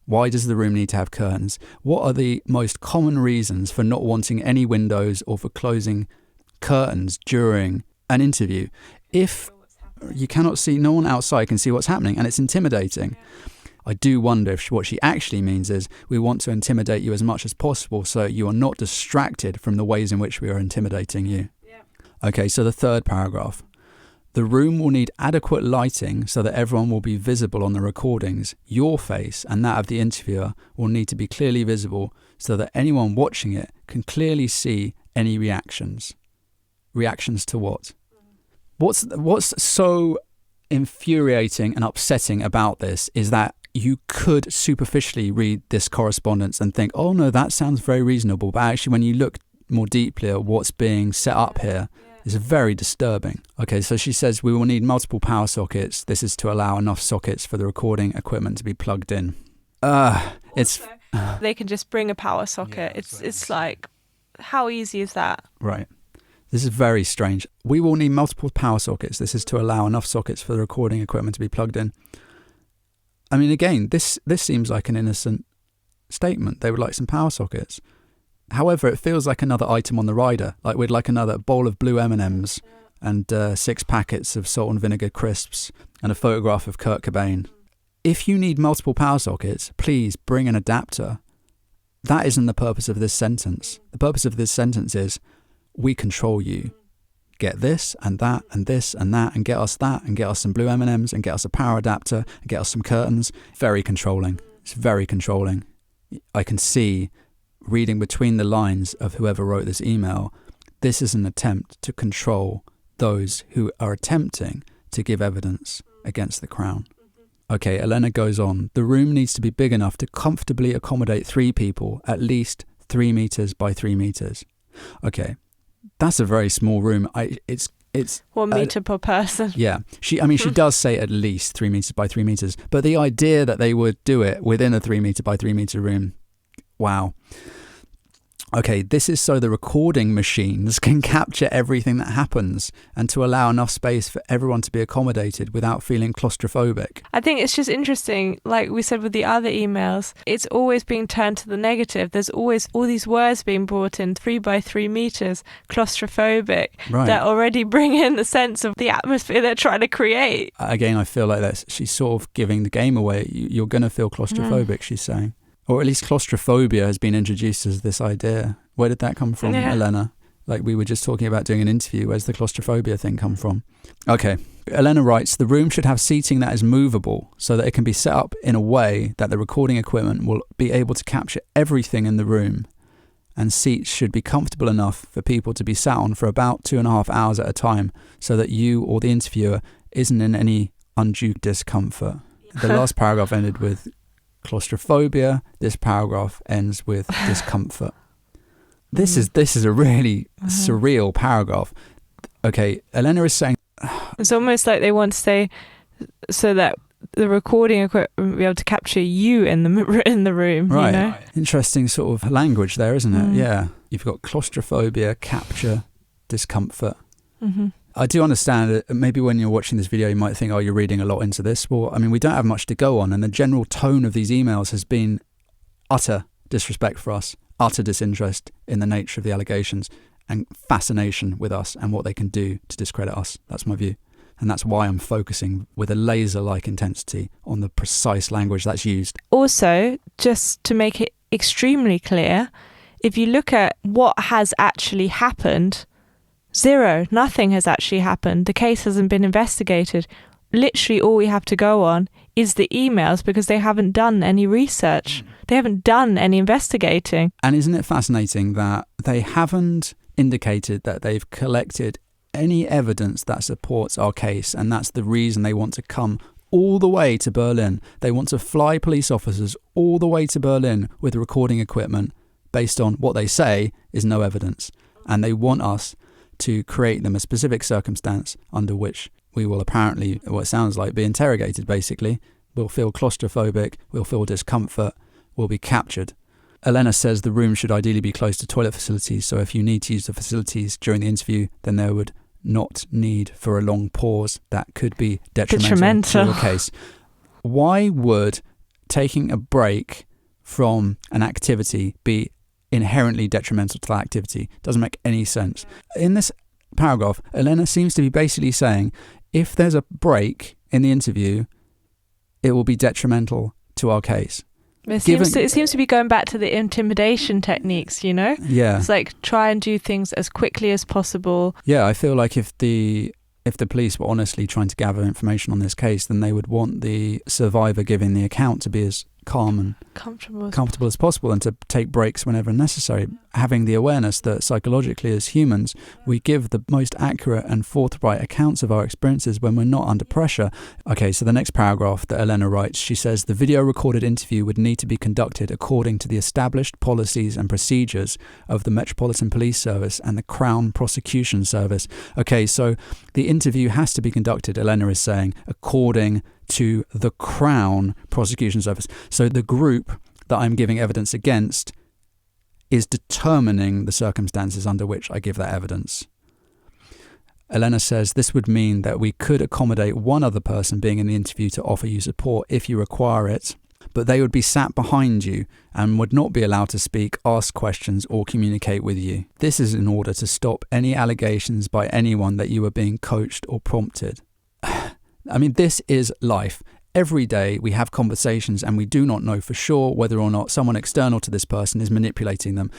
Why does the room need to have curtains? What are the most common reasons for not wanting any windows or for closing curtains during an interview? If you cannot see, no one outside can see what's happening, and it's intimidating. I do wonder if what she actually means is we want to intimidate you as much as possible so you are not distracted from the ways in which we are intimidating you. Yeah. Okay, so the third paragraph. The room will need adequate lighting so that everyone will be visible on the recordings. Your face and that of the interviewer will need to be clearly visible so that anyone watching it can clearly see any reactions. Reactions to what? What's so infuriating and upsetting about this is that you could superficially read this correspondence and think, oh no, that sounds very reasonable. But actually, when you look more deeply at what's being set up here, it's very disturbing. Okay, so she says we will need multiple power sockets. This is to allow enough sockets for the recording equipment to be plugged in. They can just bring a power socket. It's like, how easy is that? Right. This is very strange. We will need multiple power sockets. This is to allow enough sockets for the recording equipment to be plugged in. I mean, again, this seems like an innocent statement. They would like some power sockets. However, it feels like another item on the rider. Like we'd like another bowl of blue M&Ms and 6 packets of salt and vinegar crisps and a photograph of Kurt Cobain. If you need multiple power sockets, please bring an adapter. That isn't the purpose of this sentence. The purpose of this sentence is, we control you. Get this and that and this and that and get us that and get us some blue M&Ms and get us a power adapter and get us some curtains. Very controlling. It's very controlling. I can see, reading between the lines of whoever wrote this email, this is an attempt to control those who are attempting to give evidence against the Crown. Okay, Elena goes on. The room needs to be big enough to comfortably accommodate 3 people, at least 3 meters by 3 meters. Okay, that's a very small room. It's 1 meter per person. Yeah, she does say at least 3 meters by 3 meters, but the idea that they would do it within a 3 meter by 3 meter room, wow. Okay, this is so the recording machines can capture everything that happens and to allow enough space for everyone to be accommodated without feeling claustrophobic. I think it's just interesting, like we said with the other emails, it's always being turned to the negative. There's always all these words being brought in, 3 by 3 meters, claustrophobic, right, that already bring in the sense of the atmosphere they're trying to create. Again, I feel like she's sort of giving the game away. You're going to feel claustrophobic, she's saying. Or at least claustrophobia has been introduced as this idea. Where did that come from, Elena? Like we were just talking about doing an interview. Where's the claustrophobia thing come from? Okay. Elena writes, the room should have seating that is movable so that it can be set up in a way that the recording equipment will be able to capture everything in the room. And seats should be comfortable enough for people to be sat on for about 2.5 hours at a time so that you or the interviewer isn't in any undue discomfort. The last paragraph ended with claustrophobia. This paragraph ends with discomfort. This is a really surreal paragraph. Okay, Elena is saying it's almost like they want to say so that the recording equipment will be able to capture you in the room. Right. You know? Interesting sort of language there, isn't it? Yeah. You've got claustrophobia, capture, discomfort. Mm-hmm. I do understand that maybe when you're watching this video, you might think, oh, you're reading a lot into this. Well, I mean, we don't have much to go on. And the general tone of these emails has been utter disrespect for us, utter disinterest in the nature of the allegations and fascination with us and what they can do to discredit us. That's my view. And that's why I'm focusing with a laser-like intensity on the precise language that's used. Also, just to make it extremely clear, if you look at what has actually happened, 0, nothing has actually happened. The case hasn't been investigated. Literally all we have to go on is the emails because they haven't done any research. They haven't done any investigating. And isn't it fascinating that they haven't indicated that they've collected any evidence that supports our case, and that's the reason they want to come all the way to Berlin. They want to fly police officers all the way to Berlin with recording equipment based on what they say is no evidence. And they want us to create them a specific circumstance under which we will apparently, what it sounds like, be interrogated, basically. We'll feel claustrophobic, we'll feel discomfort, we'll be captured. Elena says the room should ideally be close to toilet facilities, so if you need to use the facilities during the interview, then there would not need for a long pause that could be detrimental to a case. Why would taking a break from an activity be inherently detrimental to that activity? Doesn't make any sense. In this paragraph, Elena seems to be basically saying if there's a break in the interview, it will be detrimental to our case. It seems to be going back to the intimidation techniques, you know? Yeah. It's like try and do things as quickly as possible. Yeah, I feel like if the police were honestly trying to gather information on this case, then they would want the survivor giving the account to be as calm and comfortable as possible, and to take breaks whenever necessary, having the awareness that psychologically as humans we give the most accurate and forthright accounts of our experiences when we're not under pressure. Okay, so the next paragraph that Elena writes, she says the video recorded interview would need to be conducted according to the established policies and procedures of the Metropolitan Police Service and the Crown Prosecution Service. Okay, so the interview has to be conducted, Elena is saying, according to the Crown Prosecution Service. So the group that I'm giving evidence against is determining the circumstances under which I give that evidence. Elena says this would mean that we could accommodate one other person being in the interview to offer you support if you require it, but they would be sat behind you and would not be allowed to speak, ask questions or communicate with you. This is in order to stop any allegations by anyone that you are being coached or prompted. I mean, this is life. Every day we have conversations and we do not know for sure whether or not someone external to this person is manipulating them.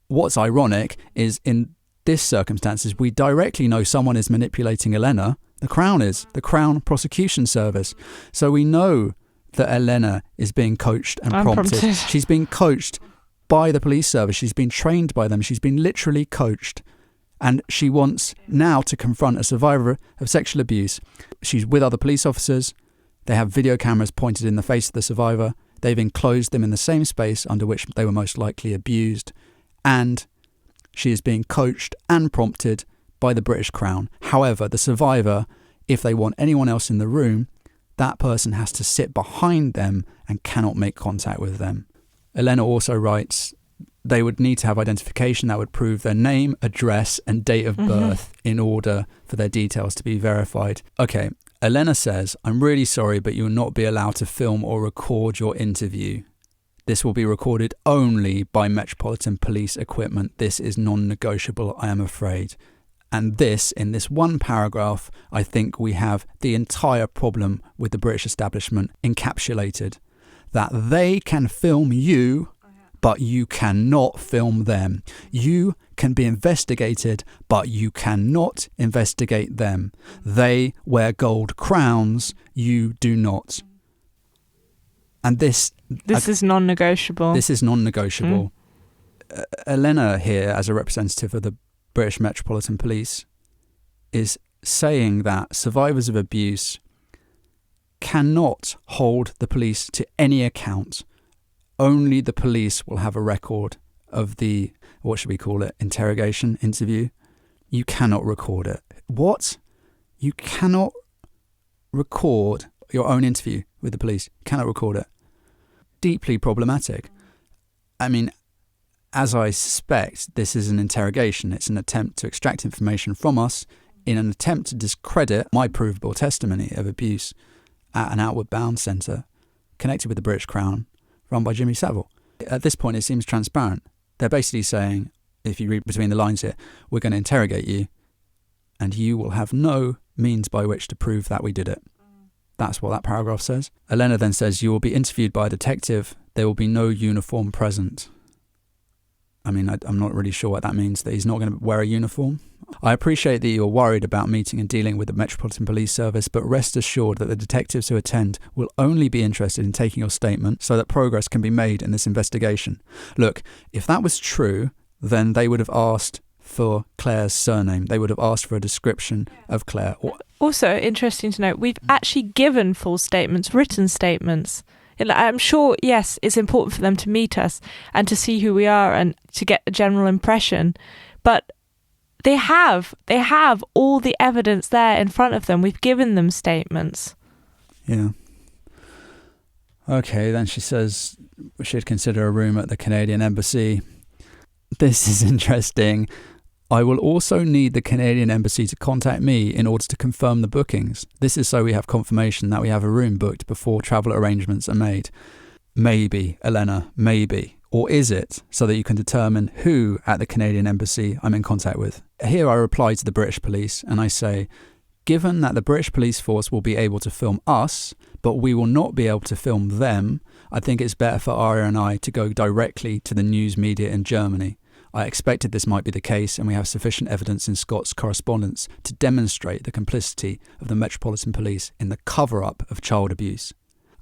What's ironic is in this circumstances, we directly know someone is manipulating Elena. The Crown Prosecution Service. So we know that Elena is being coached and prompted. She's being coached by the police service. She's been trained by them. She's been literally coached. And she wants now to confront a survivor of sexual abuse. She's with other police officers. They have video cameras pointed in the face of the survivor. They've enclosed them in the same space under which they were most likely abused. And she is being coached and prompted by the British Crown. However, the survivor, if they want anyone else in the room, that person has to sit behind them and cannot make contact with them. Elena also writes, they would need to have identification that would prove their name, address and date of birth in order for their details to be verified. Okay, Elena says, I'm really sorry, but you will not be allowed to film or record your interview. This will be recorded only by Metropolitan Police equipment. This is non-negotiable, I am afraid. And this, in this one paragraph, I think we have the entire problem with the British establishment encapsulated. That they can film you, but you cannot film them. You can be investigated, but you cannot investigate them. They wear gold crowns, you do not. And this is non-negotiable. This is non-negotiable. Elena here, as a representative of the British Metropolitan Police, is saying that survivors of abuse cannot hold the police to any account. Only the police will have a record of the, what should we call it, interrogation, interview. You cannot record it. What? You cannot record your own interview with the police. You cannot record it. Deeply problematic. I mean, as I suspect, this is an interrogation. It's an attempt to extract information from us in an attempt to discredit my provable testimony of abuse at an Outward Bound centre connected with the British Crown run by Jimmy Savile. At this point, it seems transparent. They're basically saying, if you read between the lines here, we're going to interrogate you and you will have no means by which to prove that we did it. That's what that paragraph says. Elena then says, you will be interviewed by a detective. There will be no uniform present. I mean, I'm not really sure what that means, that he's not going to wear a uniform. I appreciate that you're worried about meeting and dealing with the Metropolitan Police Service, but rest assured that the detectives who attend will only be interested in taking your statement so that progress can be made in this investigation. Look, if that was true, then they would have asked for Claire's surname. They would have asked for a description of Claire. Also, interesting to note, we've actually given full statements, written statements. I'm sure, yes, it's important for them to meet us and to see who we are and to get a general impression. But they have all the evidence there in front of them. We've given them statements. Yeah. Okay, then she says we should consider a room at the Canadian Embassy. This is interesting. I will also need the Canadian Embassy to contact me in order to confirm the bookings. This is so we have confirmation that we have a room booked before travel arrangements are made. Maybe, Elena, maybe. Or is it so that you can determine who at the Canadian Embassy I'm in contact with? Here I reply to the British police and I say, given that the British police force will be able to film us, but we will not be able to film them, I think it's better for Aria and I to go directly to the news media in Germany. I expected this might be the case, and we have sufficient evidence in Scott's correspondence to demonstrate the complicity of the Metropolitan Police in the cover-up of child abuse.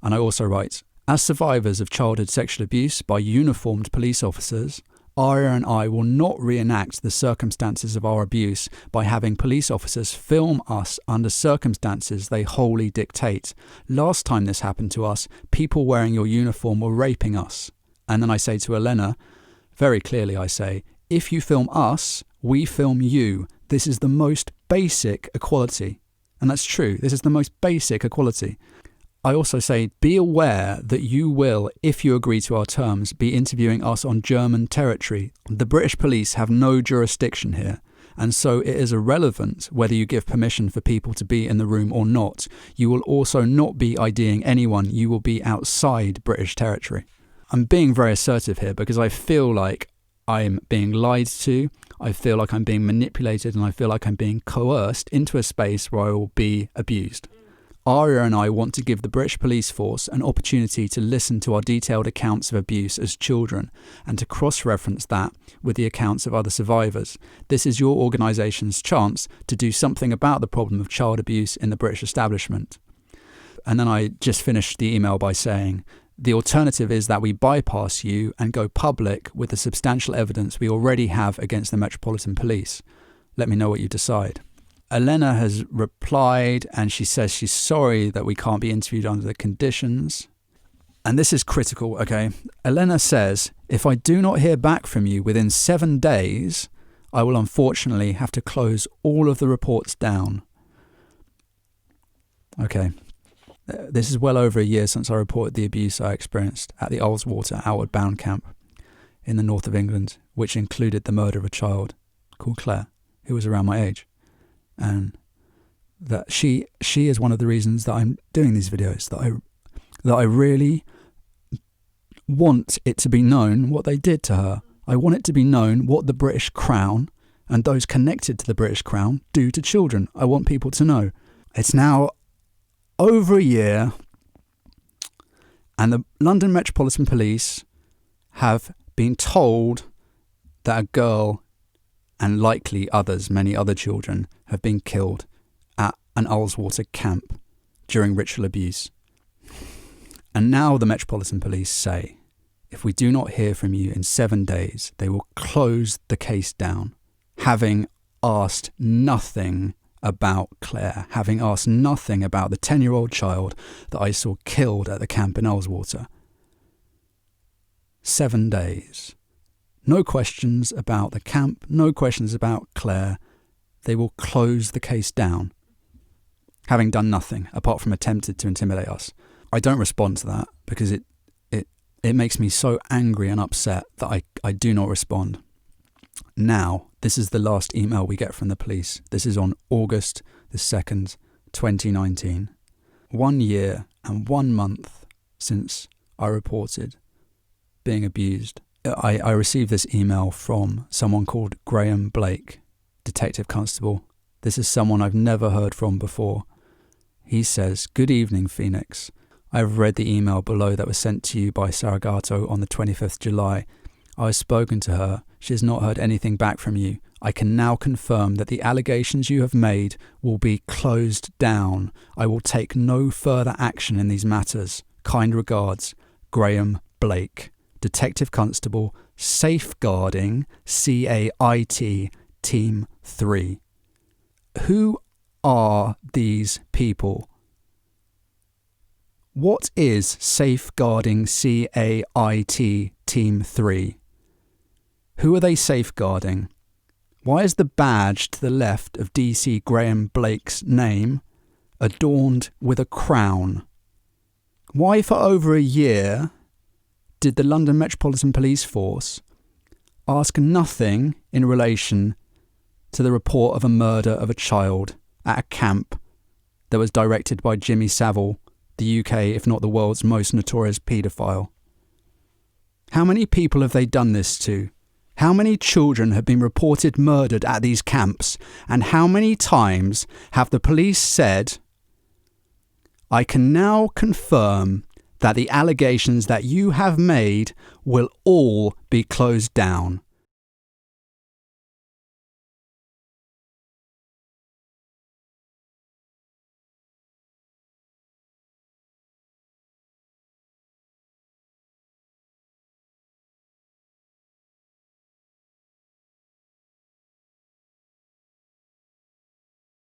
And I also write, As survivors of childhood sexual abuse by uniformed police officers, Aria and I will not reenact the circumstances of our abuse by having police officers film us under circumstances they wholly dictate. Last time this happened to us, people wearing your uniform were raping us. And then I say to Elena, very clearly I say, if you film us, we film you. This is the most basic equality. And that's true. This is the most basic equality. I also say, be aware that you will, if you agree to our terms, be interviewing us on German territory. The British police have no jurisdiction here, and so it is irrelevant whether you give permission for people to be in the room or not. You will also not be IDing anyone. You will be outside British territory. I'm being very assertive here because I feel like I'm being lied to, I feel like I'm being manipulated, and I feel like I'm being coerced into a space where I will be abused. Aria and I want to give the British police force an opportunity to listen to our detailed accounts of abuse as children and to cross-reference that with the accounts of other survivors. This is your organisation's chance to do something about the problem of child abuse in the British establishment. And then I just finished the email by saying, the alternative is that we bypass you and go public with the substantial evidence we already have against the Metropolitan Police. Let me know what you decide. Elena has replied and she says she's sorry that we can't be interviewed under the conditions. And this is critical, okay? Elena says, if I do not hear back from you within 7 days, I will unfortunately have to close all of the reports down. Okay. This is well over a year since I reported the abuse I experienced at the Ullswater Outward Bound camp in the north of England, which included the murder of a child called Claire, who was around my age. And that she is one of the reasons that I'm doing these videos, that I really want it to be known what they did to her. I want it to be known what the British Crown and those connected to the British Crown do to children. I want people to know. It's now over a year and the London Metropolitan Police have been told that a girl and likely others, many other children, have been killed at an Ullswater camp during ritual abuse. And now the Metropolitan Police say, if we do not hear from you in 7 days, they will close the case down, having asked nothing about Claire, having asked nothing about the 10-year-old child that I saw killed at the camp in Ullswater. 7 days. No questions about the camp, no questions about Claire. They will close the case down, having done nothing apart from attempted to intimidate us. I don't respond to that because it makes me so angry and upset that I do not respond. Now, this is the last email we get from the police. This is on August the 2nd, 2019. 1 year and 1 month since I reported being abused. I received this email from someone called Graham Blake, Detective Constable. This is someone I've never heard from before. He says, "Good evening, Phoenix. I have read the email below that was sent to you by Saragato on the 25th July. I have spoken to her. She has not heard anything back from you. I can now confirm that the allegations you have made will be closed down. I will take no further action in these matters. Kind regards, Graham Blake, Detective Constable, Safeguarding, CAIT, Team 3. Who are these people? What is Safeguarding, CAIT, Team 3? Who are they safeguarding? Why is the badge to the left of DC Graham Blake's name adorned with a crown? Why for over a year did the London Metropolitan Police Force ask nothing in relation to the report of a murder of a child at a camp that was directed by Jimmy Savile, the UK, if not the world's most notorious paedophile? How many people have they done this to? How many children have been reported murdered at these camps? And how many times have the police said, I can now confirm that the allegations that you have made will all be closed down?